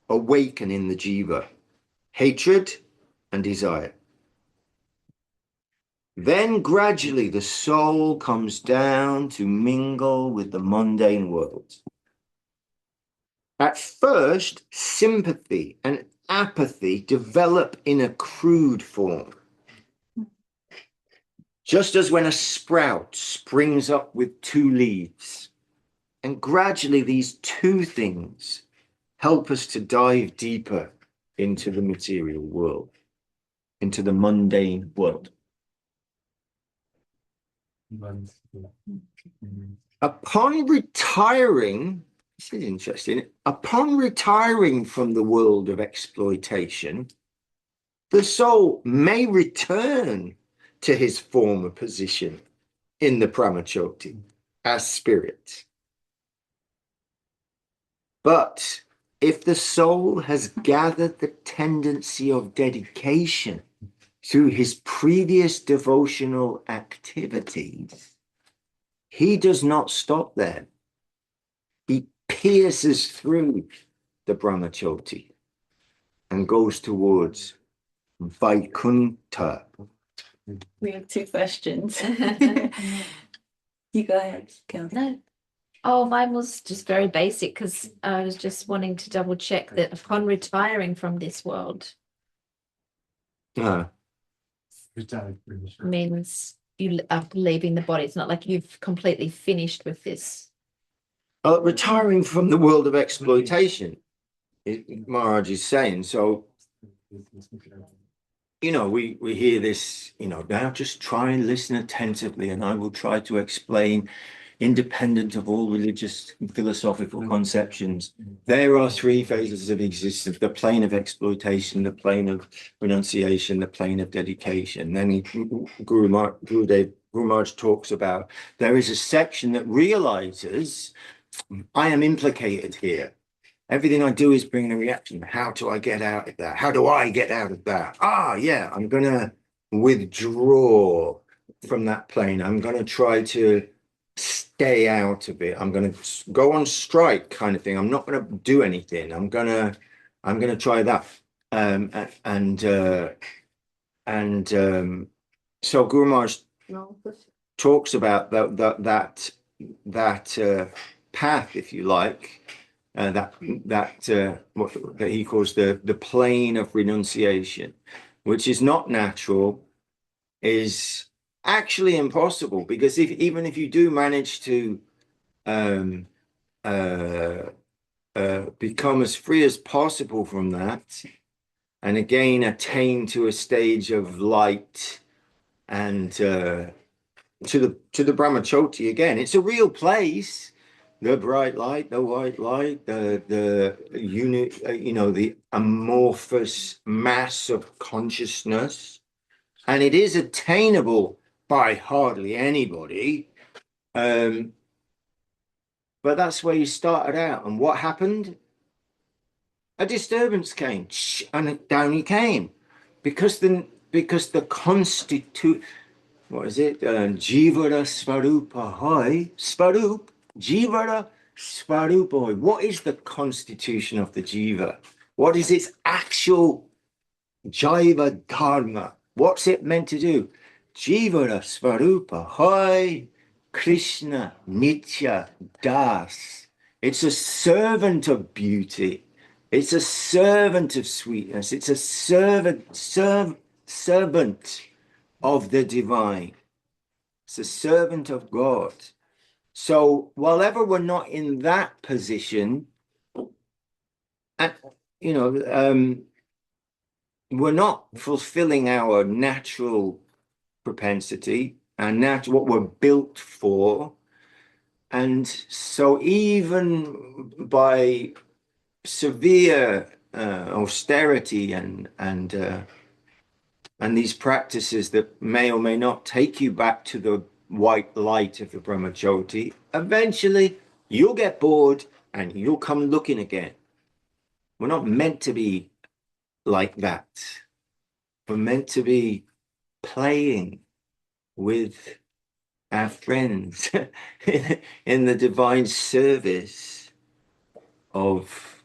awaken in the jiva. Hatred and desire. Then gradually the soul comes down to mingle with the mundane world. At first, sympathy and apathy develop in a crude form. Just as when a sprout springs up with two leaves. And gradually these two things help us to dive deeper into the material world, into the mundane world. Upon retiring, this is interesting, upon retiring from the world of exploitation, the soul may return to his former position in the Brahmajyoti as spirit. But if the soul has gathered the tendency of dedication through his previous devotional activities, he does not stop there. He pierces through the Brahmajyoti and goes towards Vaikuntha. We have two questions. You go ahead, Kelsey. No. Oh, mine was just very basic because I was just wanting to double check that upon retiring from this world means you after leaving the body. It's not like you've completely finished with this. Retiring from the world of exploitation, Maharaj is saying. So, you know, we hear this, you know, now just try and listen attentively and I will try to explain, independent of all religious and philosophical conceptions. There are three phases of existence: the plane of exploitation, the plane of renunciation, the plane of dedication. Then Guru Maharaj talks about there is a section that realizes I am implicated here. Everything I do is bringing a reaction. How do I get out of that? How do I get out of that? Yeah, I'm going to withdraw from that plane. I'm going to try to stay out of it. I'm going to go on strike kind of thing. I'm not going to do anything. I'm going to try that. So Guru Maharaj talks about that path, if you like, that he calls the plane of renunciation, which is not natural, is actually impossible, because even if you do manage to become as free as possible from that, and again attain to a stage of light and to the Brahmajyoti again, it's a real place. The bright light, the white light, the unit, the amorphous mass of consciousness, and it is attainable by hardly anybody. But that's where you started out. And what happened? A disturbance came, and down he came, because the what is it? Jivara Svarupa Hoy. Svarup, Jivara Svarupa Hoy. What is the constitution of the Jiva? What is its actual Jaiva Dharma? What's it meant to do? Jivara Svarupa Hoy Krishna Nitya Das. It's a servant of beauty. It's a servant of sweetness. It's a servant of the divine. It's a servant of God. So while ever we're not in that position, and we're not fulfilling our natural propensity and that's what we're built for. And so even by severe austerity and these practices that may or may not take you back to the white light of the Brahmajyoti, eventually you'll get bored and you'll come looking again. We're not meant to be like that. We're meant to be playing with our friends in the divine service of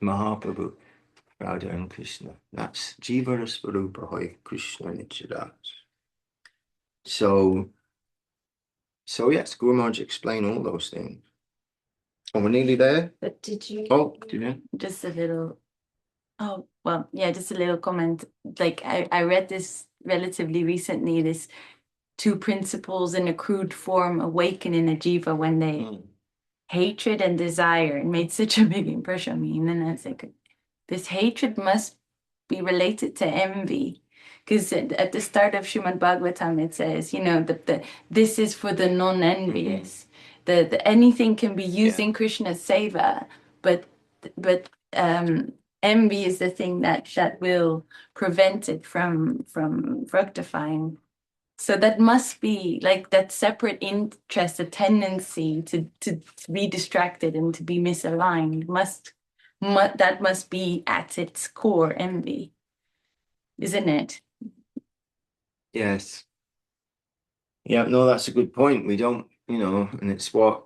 Mahaprabhu, Radha and Krishna. That's Jivara Svarupa Hoy Krishna Nityadas. So yes, Guru Maharaj explained all those things. Oh, we're nearly there. But did you? Oh, do you? Just a little. Oh, well, yeah, just a little comment. Like I read this relatively recently, this two principles in a crude form awaken in a jiva when they hatred and desire. It made such a big impression on me. And then I was like, this hatred must be related to envy. Because at the start of Srimad Bhagavatam, it says, you know, that this is for the non-envious. The anything can be used in Krishna's seva, but envy is the thing that will prevent it from fructifying. So that must be like that separate interest, a tendency to be distracted and to be misaligned that must be at its core envy, isn't it? Yes. Yeah, no, that's a good point. We don't, you know, and it's what,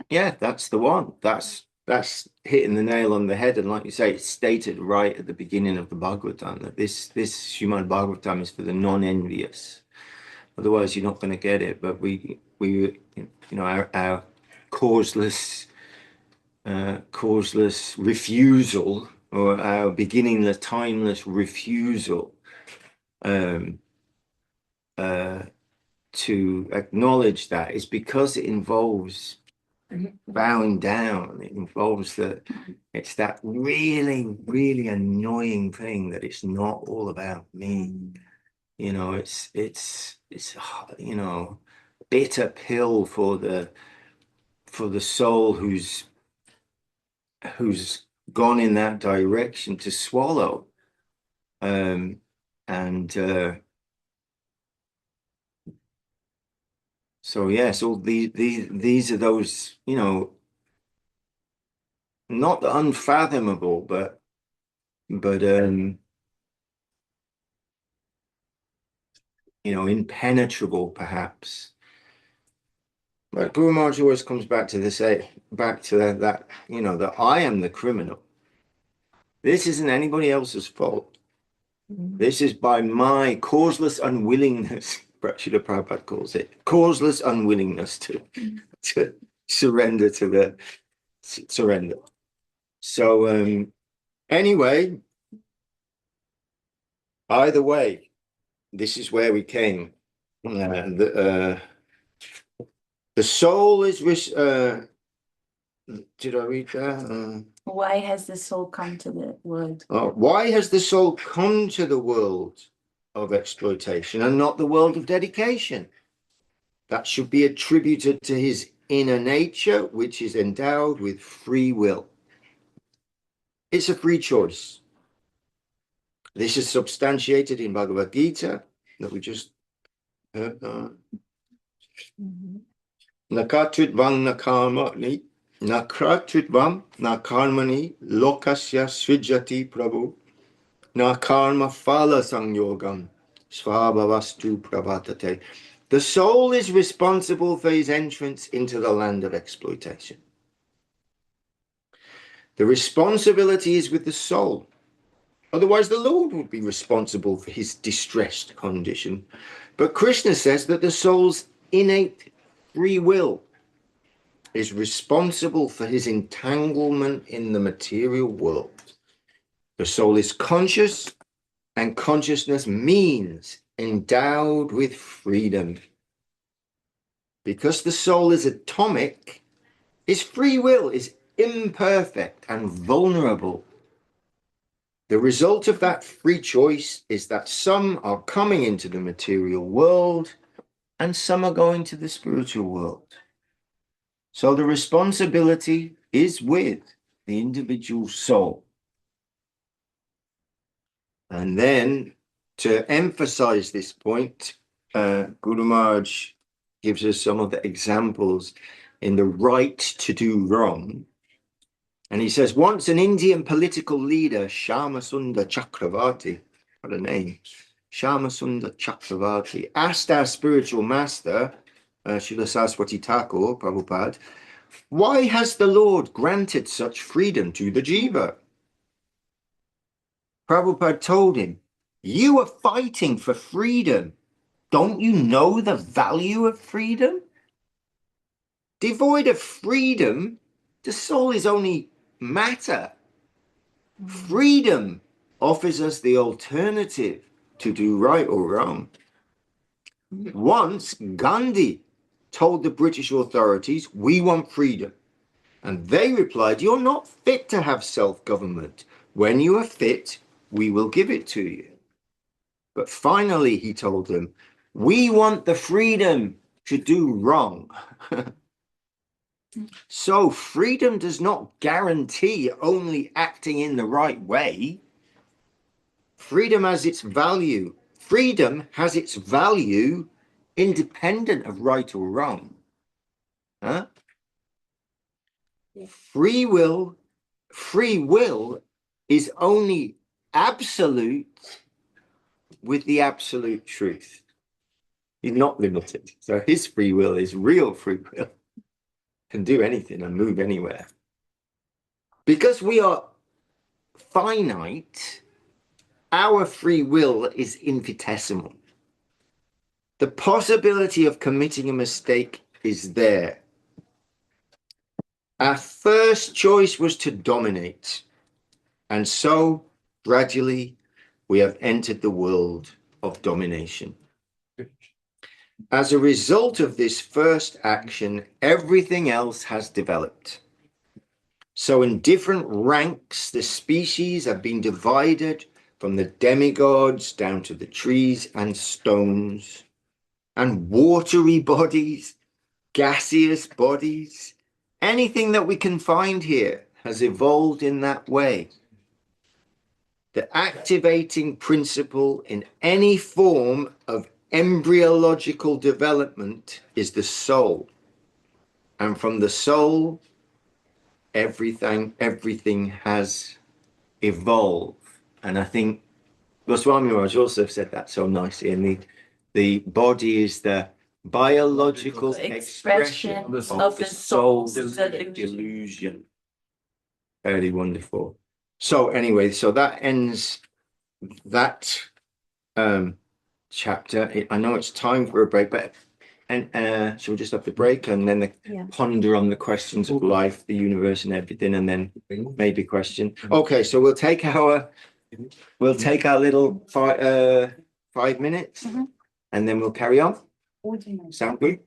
yeah, that's the one. That's hitting the nail on the head. And like you say, it's stated right at the beginning of the Bhagavatam that this Srimad Bhagavatam is for the non-envious. Otherwise, you're not going to get it. But we, you know, our causeless refusal, or our beginningless, timeless refusal to acknowledge that is because it involves bowing down. It involves that it's that really, really annoying thing that it's not all about me. You know, it's you know, bitter pill for the soul who's gone in that direction to swallow. So yes, all these are those, you know, not unfathomable, but you know, impenetrable perhaps. But Guru Maharaj always comes back to that, you know, that I am the criminal. This isn't anybody else's fault. This is by my causeless unwillingness. Srila Prabhupada calls it causeless unwillingness to surrender to the surrender. So anyway, either way, this is where we came. The soul is did I read that? Why has the soul come to the world? Why has the soul come to the world of exploitation and not the world of dedication? That should be attributed to his inner nature, which is endowed with free will. It's a free choice. This is substantiated in Bhagavad Gita that we just heard. Nakatritvam nakarmani, nakratritvam nakarmani, lokasya srijati Prabhu, nakarma phala sangyogam, svabhavastu prabhatate. The soul is responsible for his entrance into the land of exploitation. The responsibility is with the soul. Otherwise, the Lord would be responsible for his distressed condition. But Krishna says that the soul's innate free will is responsible for his entanglement in the material world. The soul is conscious, and consciousness means endowed with freedom. Because the soul is atomic, his free will is imperfect and vulnerable. The result of that free choice is that some are coming into the material world and some are going to the spiritual world. So the responsibility is with the individual soul. And then to emphasize this point, Guru Maharaj gives us some of the examples in the right to do wrong. And he says, once an Indian political leader, Shyamasundar Chakravarti, what a name, Shyamasundar Chakravarti, asked our spiritual master, Srila Saraswati Thakur, Prabhupada, why has the Lord granted such freedom to the jiva? Prabhupada told him, you are fighting for freedom. Don't you know the value of freedom? Devoid of freedom, The soul is only matter. Freedom offers us the alternative to do right or wrong. Once Gandhi told the British authorities, we want freedom. And they replied, you're not fit to have self-government. When you are fit, we will give it to you. But finally, he told them, we want the freedom to do wrong. So freedom does not guarantee only acting in the right way. Freedom has its value. Freedom has its value independent of right or wrong. Huh? Free will is only absolute with the absolute truth. He's not limited. So his free will is real free will. Can do anything and move anywhere. Because we are finite, our free will is infinitesimal. The possibility of committing a mistake is there. Our first choice was to dominate. And so, gradually, we have entered the world of domination. As a result of this first action, everything else has developed. So in different ranks, the species have been divided from the demigods down to the trees and stones, and watery bodies, gaseous bodies. Anything that we can find here has evolved in that way. The activating principle in any form of embryological development is the soul. And from the soul, everything has evolved. And I think Goswami Maharaj also said that so nicely. And the body is the biological expression of the soul's delusion. Very wonderful. So anyway, so that ends that chapter. I know it's time for a break, but shall we just have the break and then ponder on the questions of life, the universe, and everything, and then maybe question. Okay, so we'll take our little 5 minutes, and then we'll carry on. Sound good?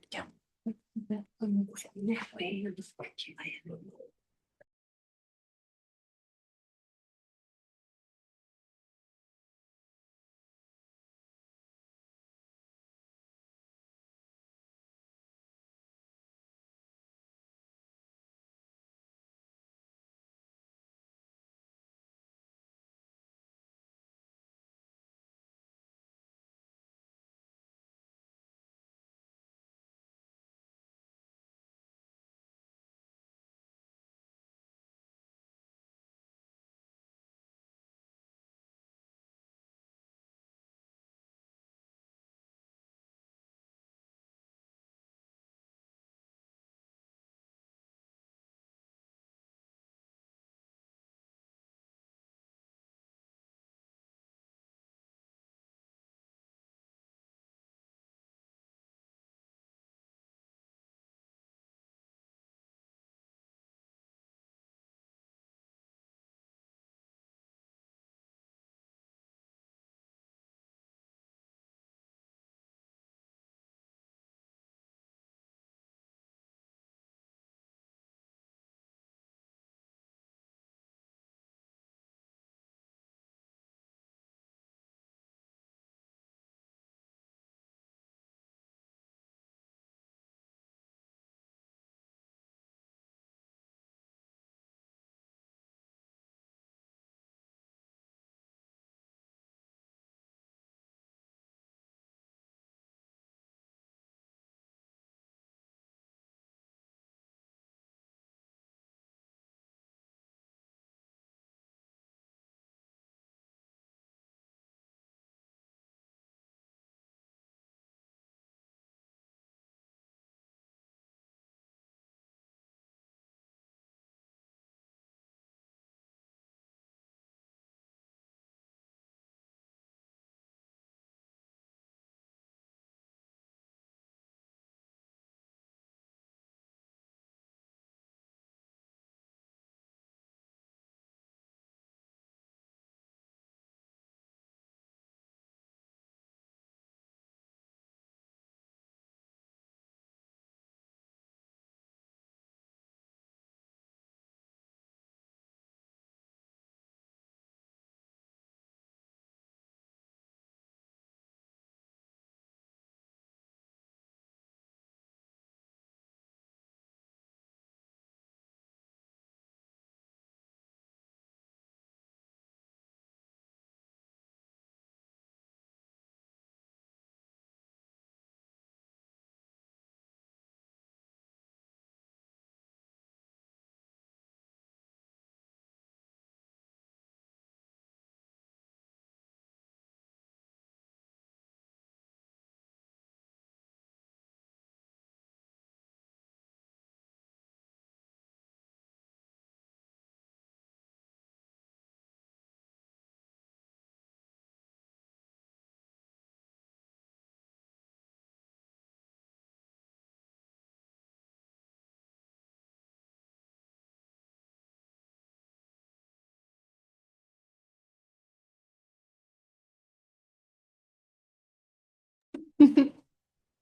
Two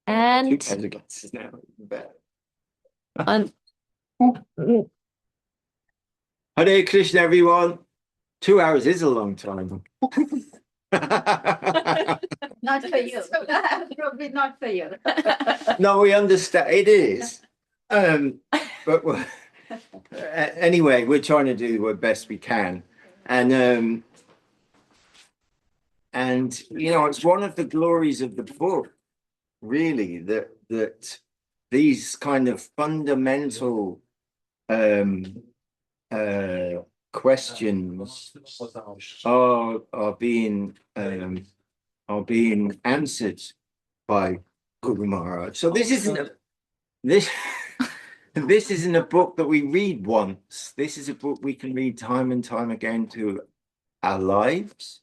And pairs of glasses now. Better. on Hare Krishna, everyone. 2 hours is a long time. Not for you. Probably not for you. No, we understand it is. But anyway, we're trying to do the best we can. And you know, it's one of the glories of the book, really, that these kind of fundamental questions are being answered by Guru Maharaj. So this isn't this isn't a book that we read once. This is a book we can read time and time again to our lives,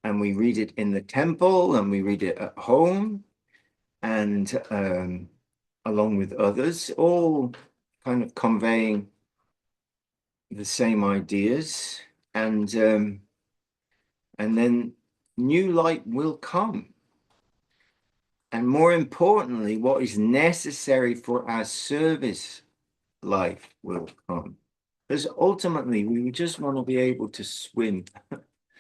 and we read it in the temple, and we read it at home, and along with others, all kind of conveying the same ideas, and then new light will come. And more importantly, what is necessary for our service life will come. Because ultimately, we just want to be able to swim.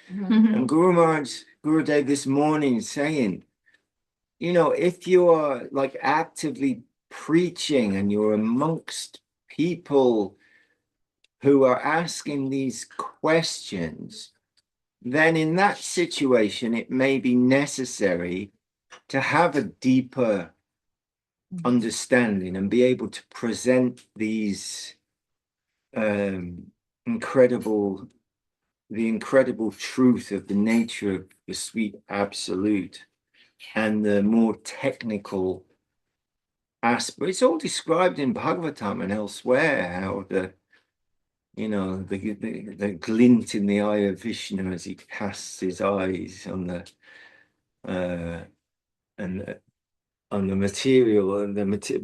And Gurudev this morning saying, you know, if you are like actively preaching and you're amongst people who are asking these questions, then in that situation, it may be necessary to have a deeper understanding and be able to present these incredible truth of the nature of the sweet absolute and the more technical aspect. It's all described in Bhagavatam and elsewhere, how the glint in the eye of Vishnu as he casts his eyes on the material and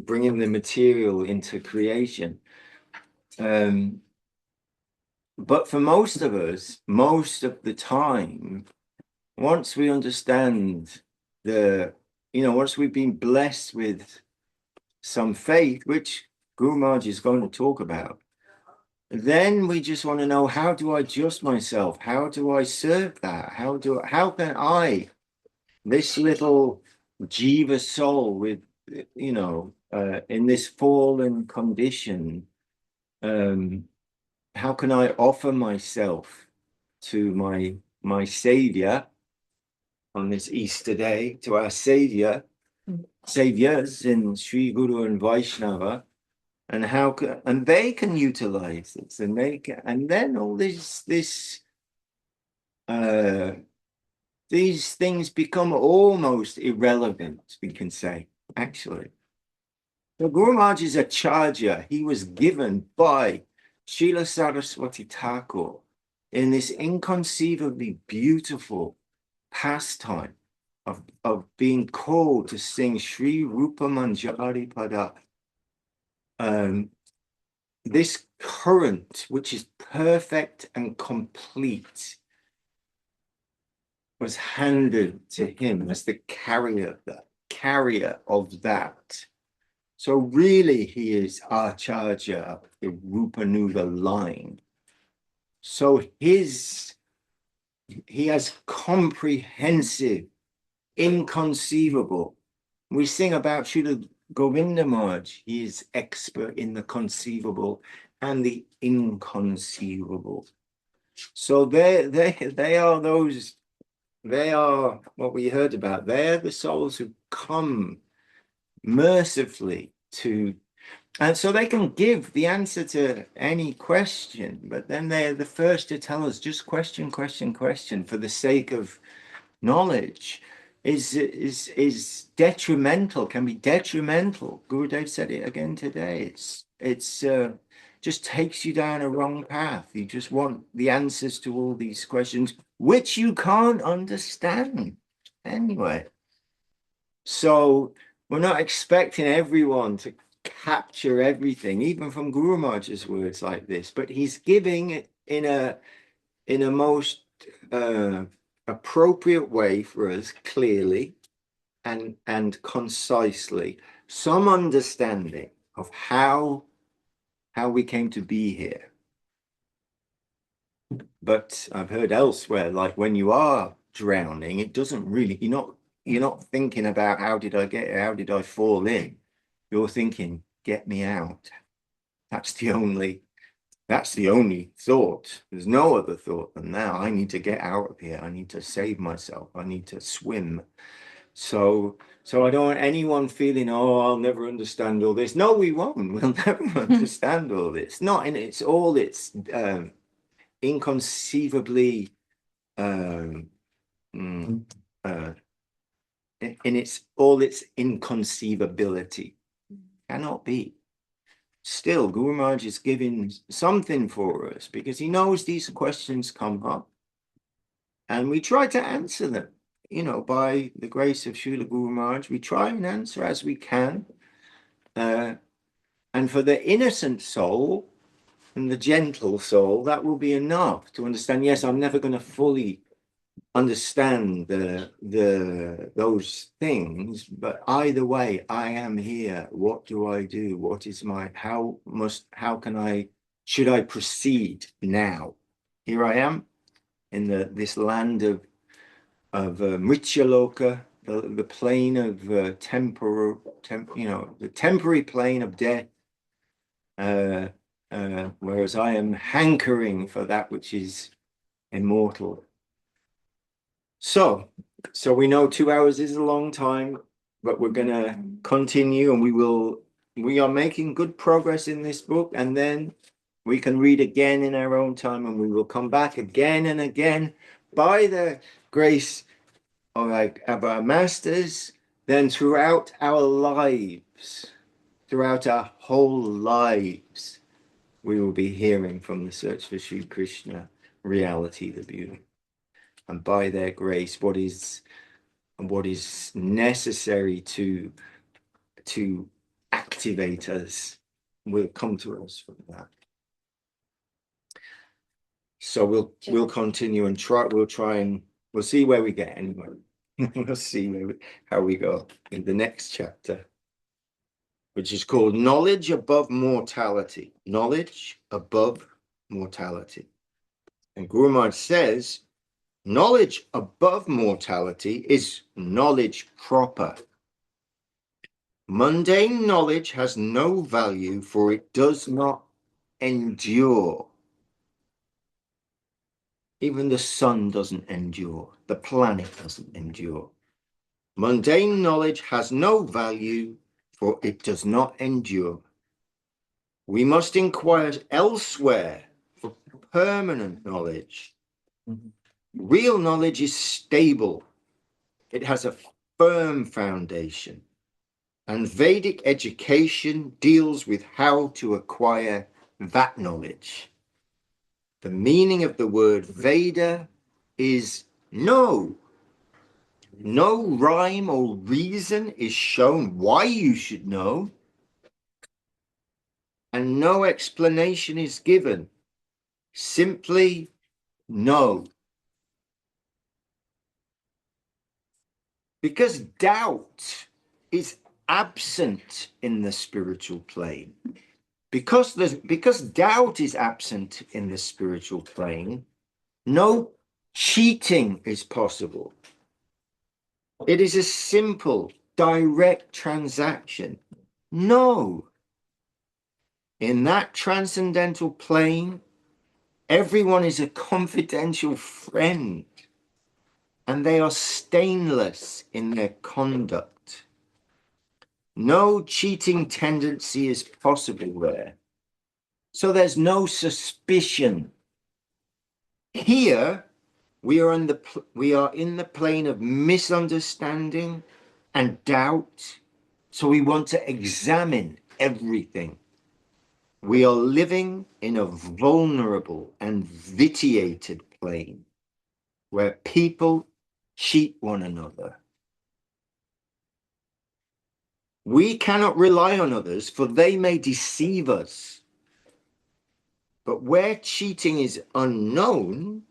bringing the material into creation. But for most of us, most of the time, once we understand once we've been blessed with some faith, which Guru Maharaj is going to talk about, then we just want to know, how do I adjust myself? How do I serve that? How can I, this little jiva soul with, in this fallen condition, how can I offer myself to my savior on this Easter day, to our saviors in Sri Guru and Vaishnava, and and they can utilize this, and then all these things become almost irrelevant, we can say, actually. So Guru Maharaj is a charger. He was given by Srila Saraswati Thakur in this inconceivably beautiful pastime of being called to sing Sri Rupa Manjari Pada. This current, which is perfect and complete, was handed to him as the carrier of that. So really, he is Acharya of the Rupanuga line. So he has comprehensive, inconceivable. We sing about Srila Govinda Maharaj. He is expert in the conceivable and the inconceivable. So they are what we heard about. They're the souls who come mercifully to, and so they can give the answer to any question, but then they're the first to tell us just question for the sake of knowledge is detrimental, can be detrimental. Gurudev said it again today. It's just takes you down a wrong path. You just want the answers to all these questions, which you can't understand anyway. So we're not expecting everyone to capture everything, even from Guru Maharaj's words like this, but he's giving it in a most appropriate way for us, clearly, and concisely some understanding of how we came to be here. But I've heard elsewhere, like when you are drowning, it doesn't really, you're not thinking about how did I fall in? You're thinking, get me out. That's the only thought. There's no other thought than that. I need to get out of here. I need to save myself. I need to swim. So I don't want anyone feeling, oh, I'll never understand all this. No, we won't. We'll never understand all this. Not in its inconceivably in its inconceivability. Cannot be. Still, Guru Maharaj is giving something for us because he knows these questions come up and we try to answer them, by the grace of Srila Guru Maharaj. We try and answer as we can. And for the innocent soul and the gentle soul, that will be enough to understand, yes, I'm never going to fully understand those things, but either way, I am here. What do I do? What is should I proceed now? Here I am in this land of Mrityaloka, the plane of the temporary plane of death, whereas I am hankering for that which is immortal. So we know 2 hours is a long time, but we're going to continue, and we are making good progress in this book, and then we can read again in our own time, and we will come back again and again by the grace of our masters, then throughout our lives, throughout our whole lives, we will be hearing from the search for Sri Krishna, reality, the beauty. And by their grace, what is necessary to activate us will come to us from that. So we'll continue and try. We'll see where we get anyway. We'll see how we go in the next chapter, which is called Knowledge Above Mortality. Knowledge above mortality. And Guru Maharaj says, knowledge above mortality is knowledge proper. Mundane knowledge has no value, for it does not endure. Even the sun doesn't endure. The planet doesn't endure. Mundane knowledge has no value, for it does not endure. We must inquire elsewhere for permanent knowledge. Real knowledge is stable. It has a firm foundation. And Vedic education deals with how to acquire that knowledge. The meaning of the word Veda is know. No rhyme or reason is shown why you should know, and no explanation is given. Simply know. Because doubt is absent in the spiritual plane. Because doubt is absent in the spiritual plane, no cheating is possible. It is a simple, direct transaction. No. In that transcendental plane, everyone is a confidential friend, and they are stainless in their conduct. No cheating tendency is possible there. So there's no suspicion. Here, we are in the plane of misunderstanding and doubt. So we want to examine everything. We are living in a vulnerable and vitiated plane where people cheat one another. We cannot rely on others, for they may deceive us. But where cheating is unknown,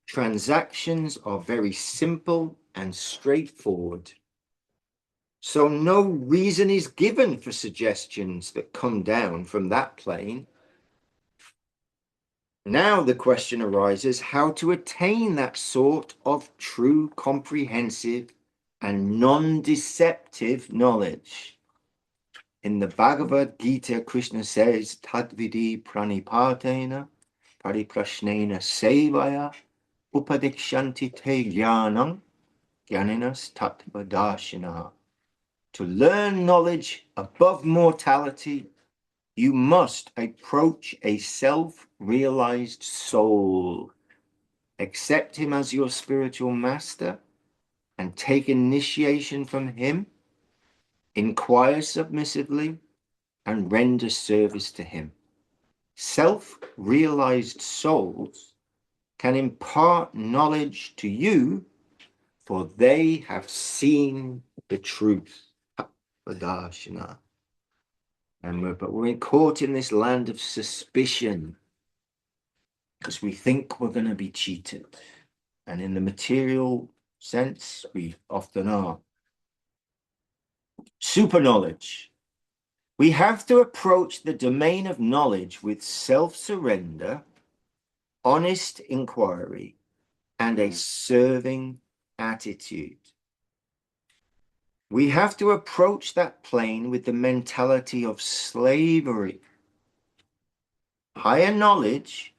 transactions are very simple and straightforward. So no reason is given for suggestions that come down from that plane. Now the question arises how to attain that sort of true, comprehensive, and non-deceptive knowledge. In the Bhagavad Gita, Krishna says, Tadvidi pranipatena pariprashnena sevaya upadikshanti te jnanam jnaninas tatvadashina. To learn knowledge above mortality, you must approach a self-realized soul, accept him as your spiritual master, and take initiation from him, inquire submissively, and render service to him. Self-realized souls can impart knowledge to you, for they have seen the truth. But we're caught in this land of suspicion because we think we're going to be cheated. And in the material sense, we often are. Super knowledge. We have to approach the domain of knowledge with self-surrender, honest inquiry, and a serving attitude. We have to approach that plane with the mentality of slavery. Higher knowledge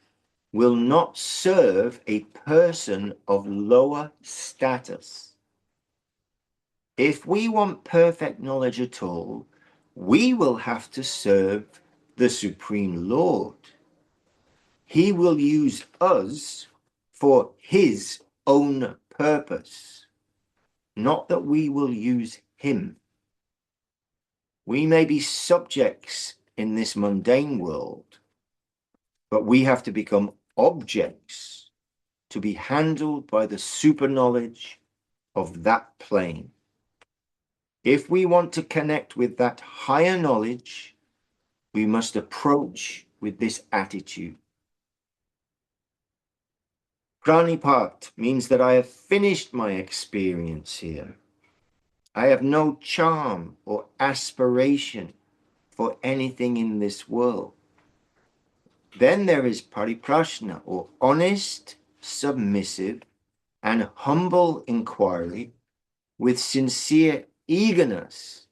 will not serve a person of lower status. If we want perfect knowledge at all, we will have to serve the Supreme Lord. He will use us for his own purpose, not that we will use him. We may be subjects in this mundane world, but we have to become objects to be handled by the super knowledge of that plane. If we want to connect with that higher knowledge, we must approach with this attitude. Pranipat means that I have finished my experience here. I have no charm or aspiration for anything in this world. Then there is pariprashna, or honest, submissive, and humble inquiry with sincere eagerness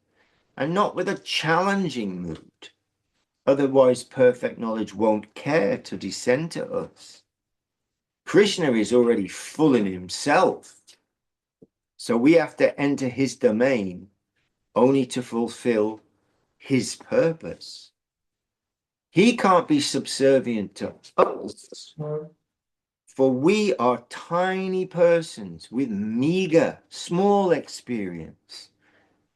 and not with a challenging mood. Otherwise, perfect knowledge won't care to descend to us. Krishna is already full in himself, so we have to enter his domain only to fulfill his purpose. He can't be subservient to us, for we are tiny persons with meager, small experience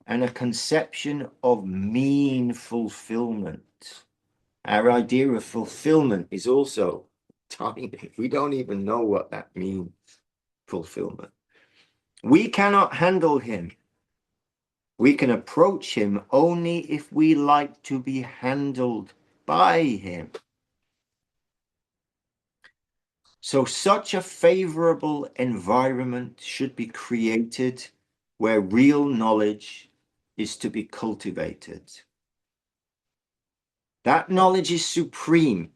and a conception of mean fulfillment. Our idea of fulfillment is also tiny. We don't even know what that means, fulfillment. We cannot handle him. We can approach him only if we like to be handled by him. So such a favorable environment should be created where real knowledge is to be cultivated. That knowledge is supreme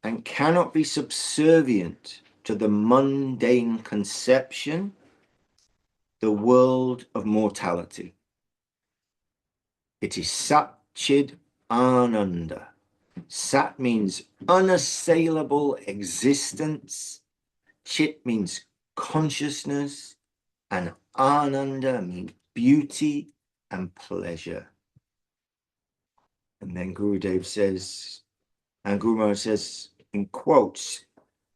and cannot be subservient to the mundane conception, the world of mortality. It is Sat Chid Ananda. Sat means unassailable existence. Chit means consciousness. And Ananda means beauty and pleasure. And then Gurudev says, and Guru Maharaj says in quotes,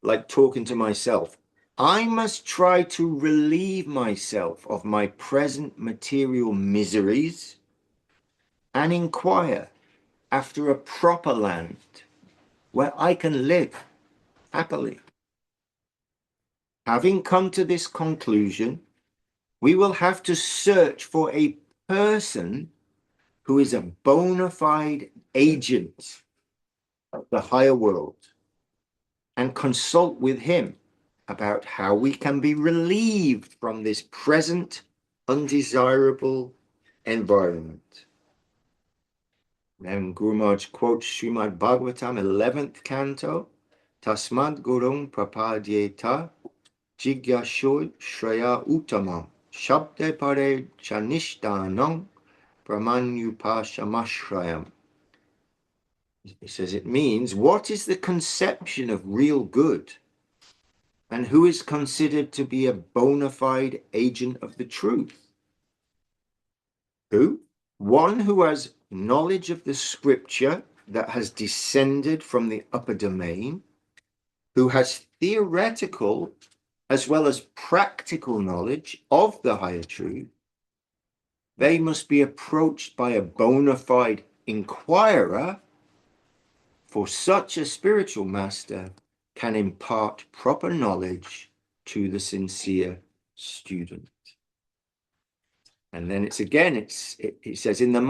like talking to myself, I must try to relieve myself of my present material miseries and inquire after a proper land where I can live happily. Having come to this conclusion, we will have to search for a person who is a bona fide agent of the higher world and consult with him about how we can be relieved from this present undesirable environment. Then Guru Maharaj quotes Srimad Bhagavatam, 11th canto, Tasmad Gurung Prapadyeta Jigyashoy Shreya Uttamam Shabde Pare Chanishtanam Brahmanyupashamashrayam. He says it means, what is the conception of real good? And who is considered to be a bona fide agent of the truth? Who? One who has knowledge of the scripture that has descended from the upper domain, who has theoretical as well as practical knowledge of the higher truth. They must be approached by a bona fide inquirer, for such a spiritual master can impart proper knowledge to the sincere student. And then it says in the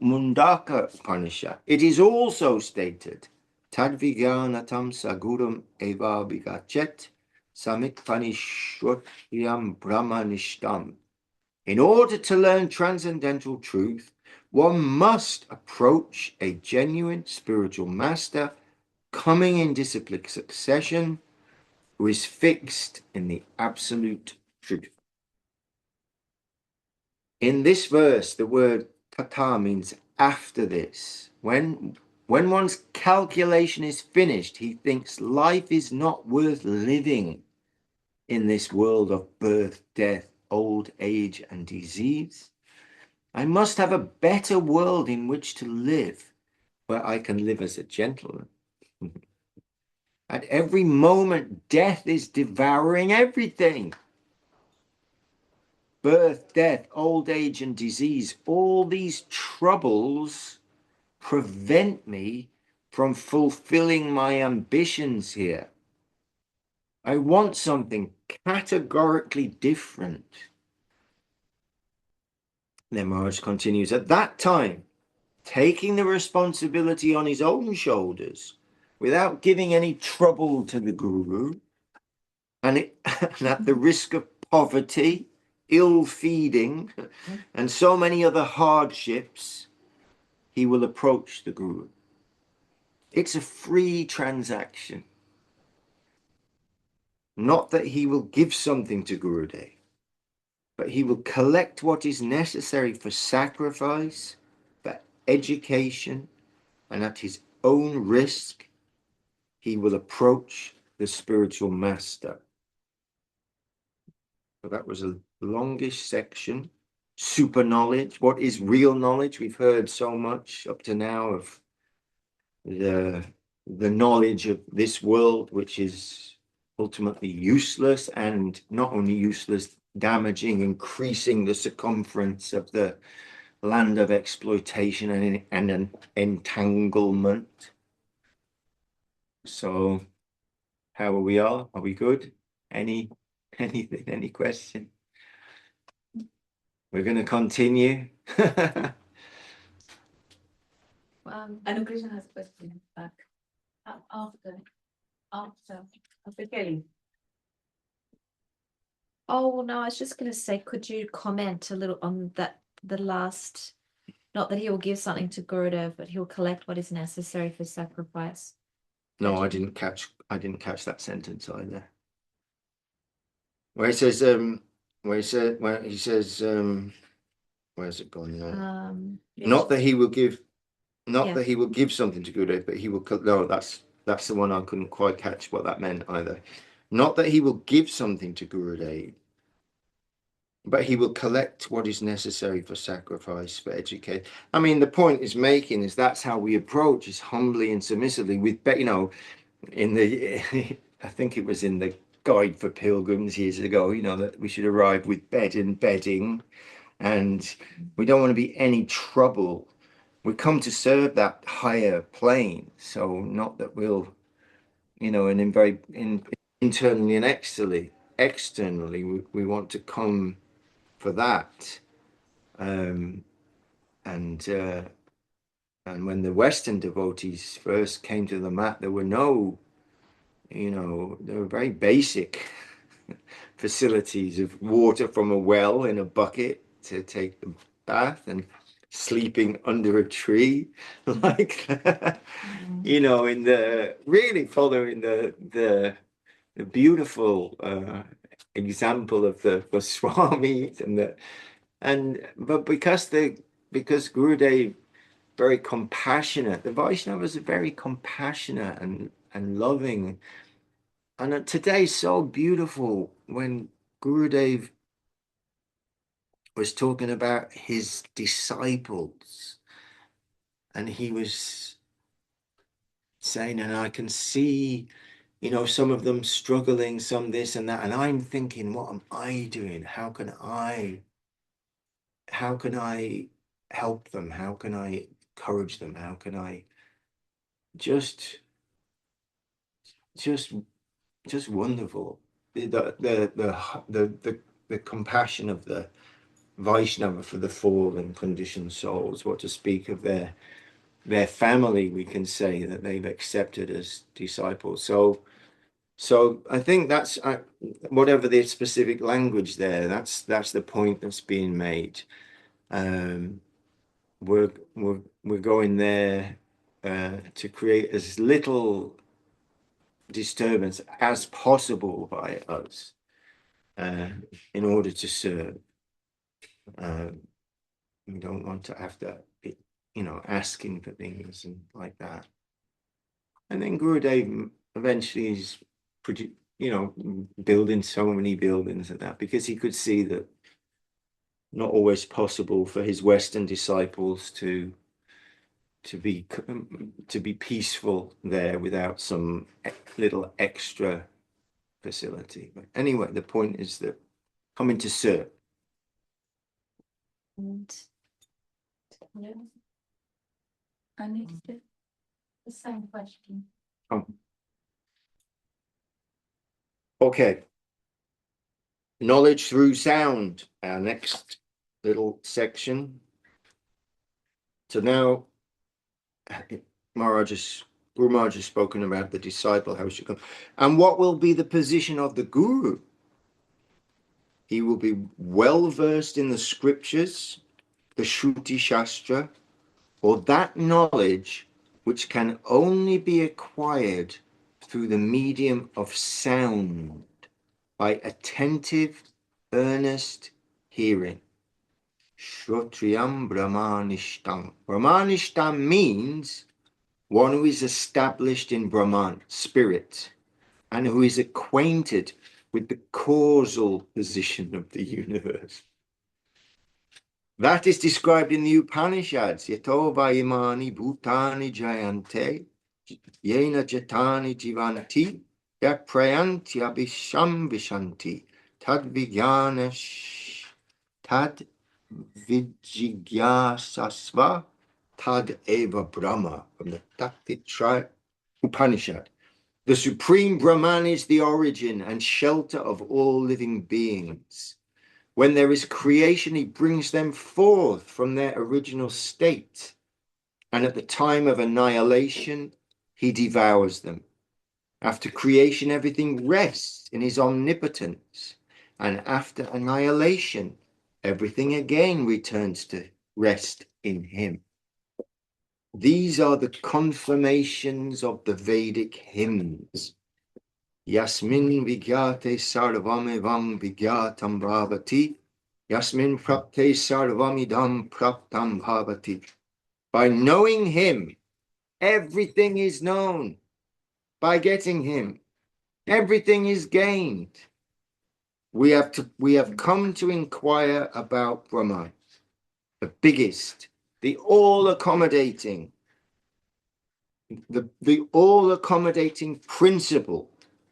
Mundaka Upanishad, it is also stated, Tadvijnanatam saguram eva vigachet samitpanishwatyam brahmanishtam. In order to learn transcendental truth, one must approach a genuine spiritual master coming in disciplic succession, who is fixed in the absolute truth. In this verse, the word tata means after this. When one's calculation is finished, he thinks life is not worth living in this world of birth, death, old age, and disease. I must have a better world in which to live, where I can live as a gentleman. At every moment, death is devouring everything. Birth, death, old age, and disease, all these troubles prevent me from fulfilling my ambitions here. I want something categorically different. Then Maharaj continues, at that time, taking the responsibility on his own shoulders, without giving any trouble to the Guru, and at the risk of poverty, ill feeding, and so many other hardships, he will approach the Guru. It's a free transaction. Not that he will give something to Gurudev, but he will collect what is necessary for sacrifice, for education, and at his own risk, he will approach the spiritual master. So that was a longish section. Super knowledge. What is real knowledge? We've heard so much up to now of the knowledge of this world, which is ultimately useless, and not only useless, damaging, increasing the circumference of the land of exploitation and an entanglement. So how are we all? Are we good? Anything, any question? We're going to continue. Anu Krishna has a question back. After Kelly. Oh, no, I was just going to say, could you comment a little on that, the last, not that he will give something to Gurudev, but he'll collect what is necessary for sacrifice. No, I didn't catch that sentence either. Where he says, where's it gone now? Not that he will give, that he will give something to Gurudev, but he will. No, that's the one I couldn't quite catch what that meant either. Not that he will give something to Gurudev, but he will collect what is necessary for sacrifice, for education. I mean, the point is making is that's how we approach, is humbly and submissively. With, in the, I think it was in the Guide for Pilgrims years ago, that we should arrive with bed and bedding, and we don't want to be any trouble. We come to serve that higher plane, so not that we'll, internally and externally, we want to come for that. And when the Western devotees first came to the mat, there were no, there were very basic facilities of water from a well in a bucket, to take the bath and sleeping under a tree, like you know, in the really following the beautiful example of the Goswamis but because Gurudev very compassionate, the Vaishnavas are very compassionate and loving, and today so beautiful when Gurudev was talking about his disciples, and he was saying, and I can see, you know, some of them struggling, some this and that, and I'm thinking, what am I doing? How can I help them? How can I encourage them? How can I just wonderful. The compassion of the Vaishnava for the fallen conditioned souls, what to speak of their family, we can say that they've accepted as disciples. So I think that's whatever the specific language there, that's the point that's being made. We're going there to create as little disturbance as possible by us in order to serve. We don't want to have to be, you know, asking for things and like that. And then Gurudev eventually is pretty, you know, building so many buildings and that, because he could see that not always possible for his Western disciples to be peaceful there without some little extra facility. But anyway, the point is that coming to serve. And understood. The same question. Okay. Knowledge through sound, our next little section. So now, Guru Maharaj has spoken about the disciple, how he should come. And what will be the position of the Guru? He will be well versed in the scriptures, the Shruti Shastra, or that knowledge which can only be acquired through the medium of sound, by attentive, earnest hearing. Shrotriyam Brahmanishtam. Brahmanishtam means one who is established in Brahman, spirit, and who is acquainted with the causal position of the universe. That is described in the Upanishads. Yato vayimani bhutani jayante, yena jatani jivanti, yaprayanti abhisham vishanti, tad vijigyasasva, tad eva Brahma, from the Taktitra Upanishad. The Supreme Brahman is the origin and shelter of all living beings. When there is creation, he brings them forth from their original state. And at the time of annihilation, he devours them. After creation, everything rests in his omnipotence. And after annihilation, everything again returns to rest in him. These are the confirmations of the Vedic hymns. Yasmin vigyate sarvam evam vigyatam bhavati. Yasmin prapte sarvamidam praptam bhavati. By knowing him, everything is known. By getting him, everything is gained. We have come to inquire about Brahman, the biggest, the all-accommodating, the all-accommodating principle,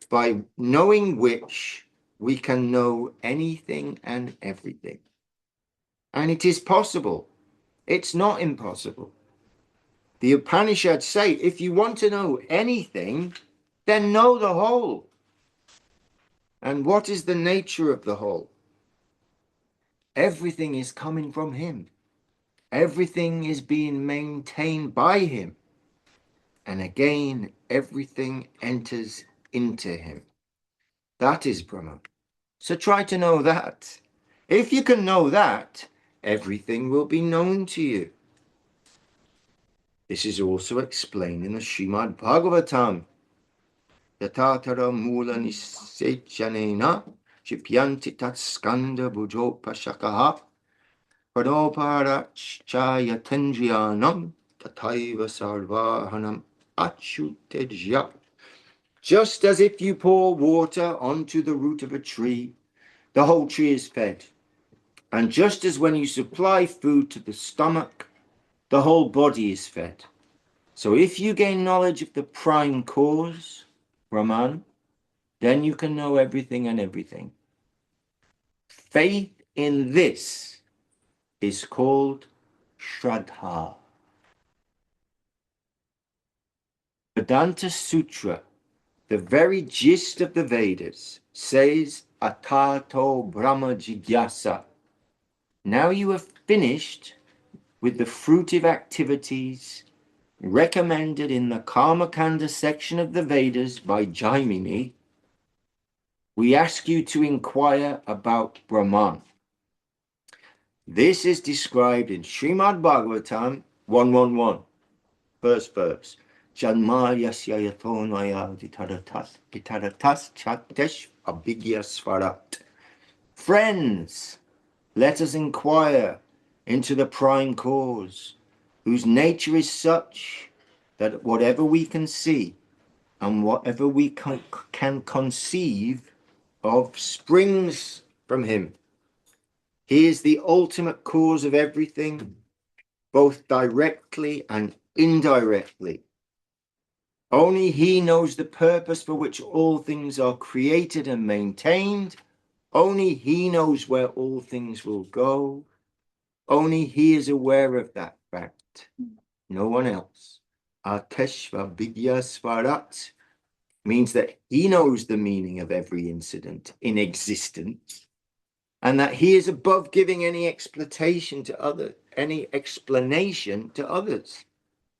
by knowing which we can know anything and everything. And it is possible. It's not impossible. The Upanishads say, if you want to know anything, then know the whole. And what is the nature of the whole? Everything is coming from him. Everything is being maintained by him. And again, everything enters into him. That is Brahman. So try to know that. If you can know that, everything will be known to you. This is also explained in the Srimad Bhagavatam. Yatatara mula nisechanena chipyanti tat skanda bujopashakaha padoparachaya tendriyanam tataiva sarvahanam achutejya. Just as if you pour water onto the root of a tree, the whole tree is fed. And just as when you supply food to the stomach, the whole body is fed. So if you gain knowledge of the prime cause, Brahman, then you can know everything and everything. Faith in this is called Shraddha. Vedanta Sutra, the very gist of the Vedas, says Atato Brahma Jigyasa. Now you have finished with the fruitive activities recommended in the Karmakanda section of the Vedas by Jaimini. We ask you to inquire about Brahman. This is described in Srimad Bhagavatam 111, first verse. Janmayasya yatonaya ditaratas chatesh abhigyasvarat. Friends, let us inquire into the prime cause, whose nature is such that whatever we can see and whatever we can conceive of springs from him. He is the ultimate cause of everything, both directly and indirectly. Only he knows the purpose for which all things are created and maintained. Only he knows where all things will go. Only he is aware of that fact. No one else. Ateshva Vidya Svarat means that he knows the meaning of every incident in existence, and that he is above giving any explanation to others.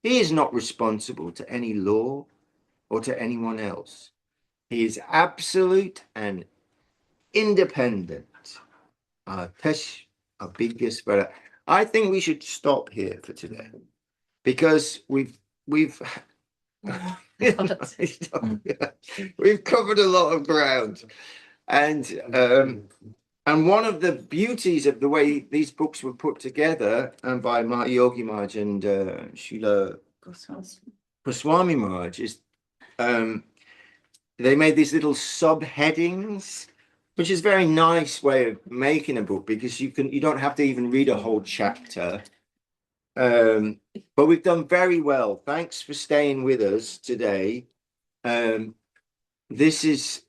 He is not responsible to any law or to anyone else. He is absolute and independent. I think we should stop here for today, because we've covered a lot of ground, and one of the beauties of the way these books were put together, and by Yogi Maharaj and Śrīla Goswāmī Maharaj, is they made these little subheadings, which is a very nice way of making a book, because you don't have to even read a whole chapter. But we've done very well. Thanks for staying with us today. This is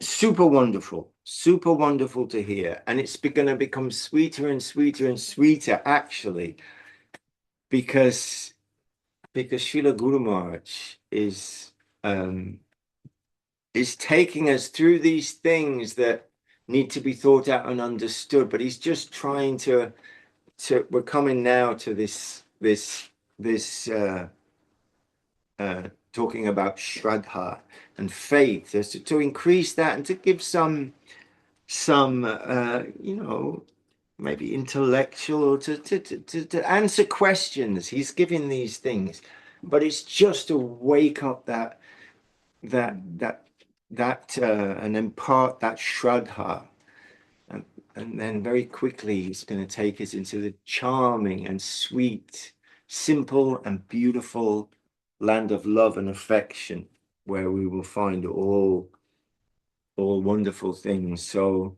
super wonderful to hear, and it's going to become sweeter and sweeter and sweeter, actually, because Srila Guru Maharaj is taking us through these things that need to be thought out and understood, but he's just trying to we're coming now to this talking about Shraddha and faith, to increase that and to give some maybe intellectual, or to answer questions. He's giving these things, but it's just to wake up that and impart that Shraddha, and then very quickly he's going to take us into the charming and sweet, simple and beautiful land of love and affection, where we will find all wonderful things. So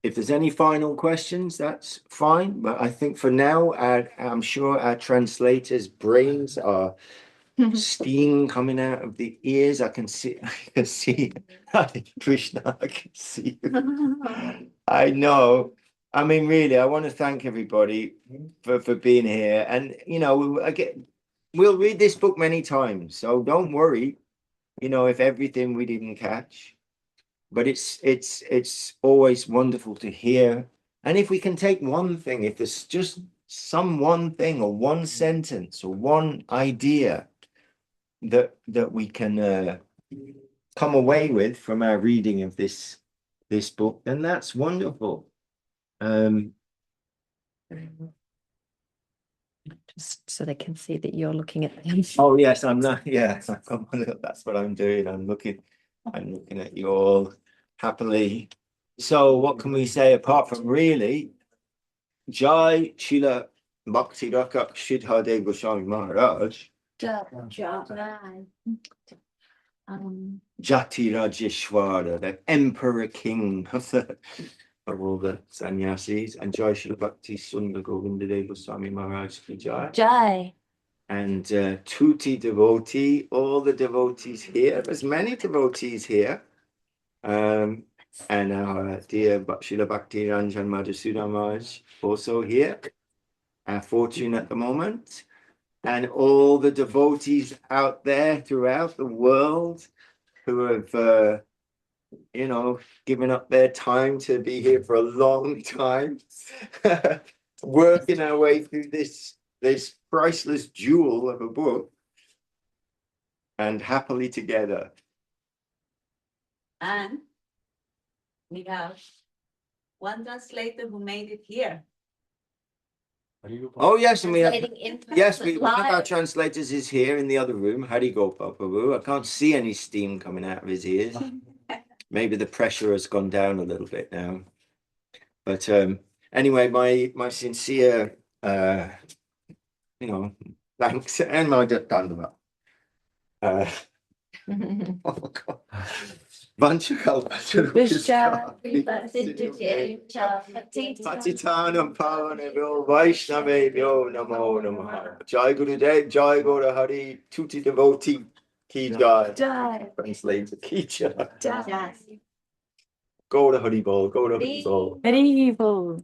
if there's any final questions, that's fine, but I think for now I'm sure our translators' brains are steam coming out of the ears. I can see Krishna, I can see you. I know. I mean, really, I want to thank everybody for being here. And, we'll read this book many times, so don't worry, if everything we didn't catch. But it's always wonderful to hear. And if we can take one thing, if there's just some one thing or one sentence or one idea that we can come away with from our reading of this book, then that's wonderful. Just so they can see that you're looking at them. Oh yes, I'm not. Yeah, that's what I'm doing. I'm looking at you all happily. So what can we say apart from really Jai Śrīla Bhakti Rakak Śrīdhar Dev-Goswāmī Maharaj Jati Rajeshwara, the emperor king of all the sannyasis, and Jai Śrīla Bhakti Sundar Govinda Dev-Goswāmī Maharaj Ki Jai. Jai. And Tuti devotee, all the devotees here, there's many devotees here. And our dear Srila Bhakti Ranjan Madhusudan Maharaj also here. Our fortune at the moment. And all the devotees out there throughout the world who have, given up their time to be here for a long time, working our way through this priceless jewel of a book, and happily together. And we have one translator who made it here. Oh yes, and we have Translating one of our translators is here in the other room, Hari Gopal Prabhu. I can't see any steam coming out of his ears. Maybe the pressure has gone down a little bit now. But anyway, my sincere thanks and my dandava. Oh God. Patitanam Pavanebhyo Vaishnavebhyo Namo Namaha. Jai Guru Dev, Jai Guru Hari, Tuti devotee Ki Jai. Translator Ki Jai. Go to Hari Bol, go to Hari Bol. Very evil.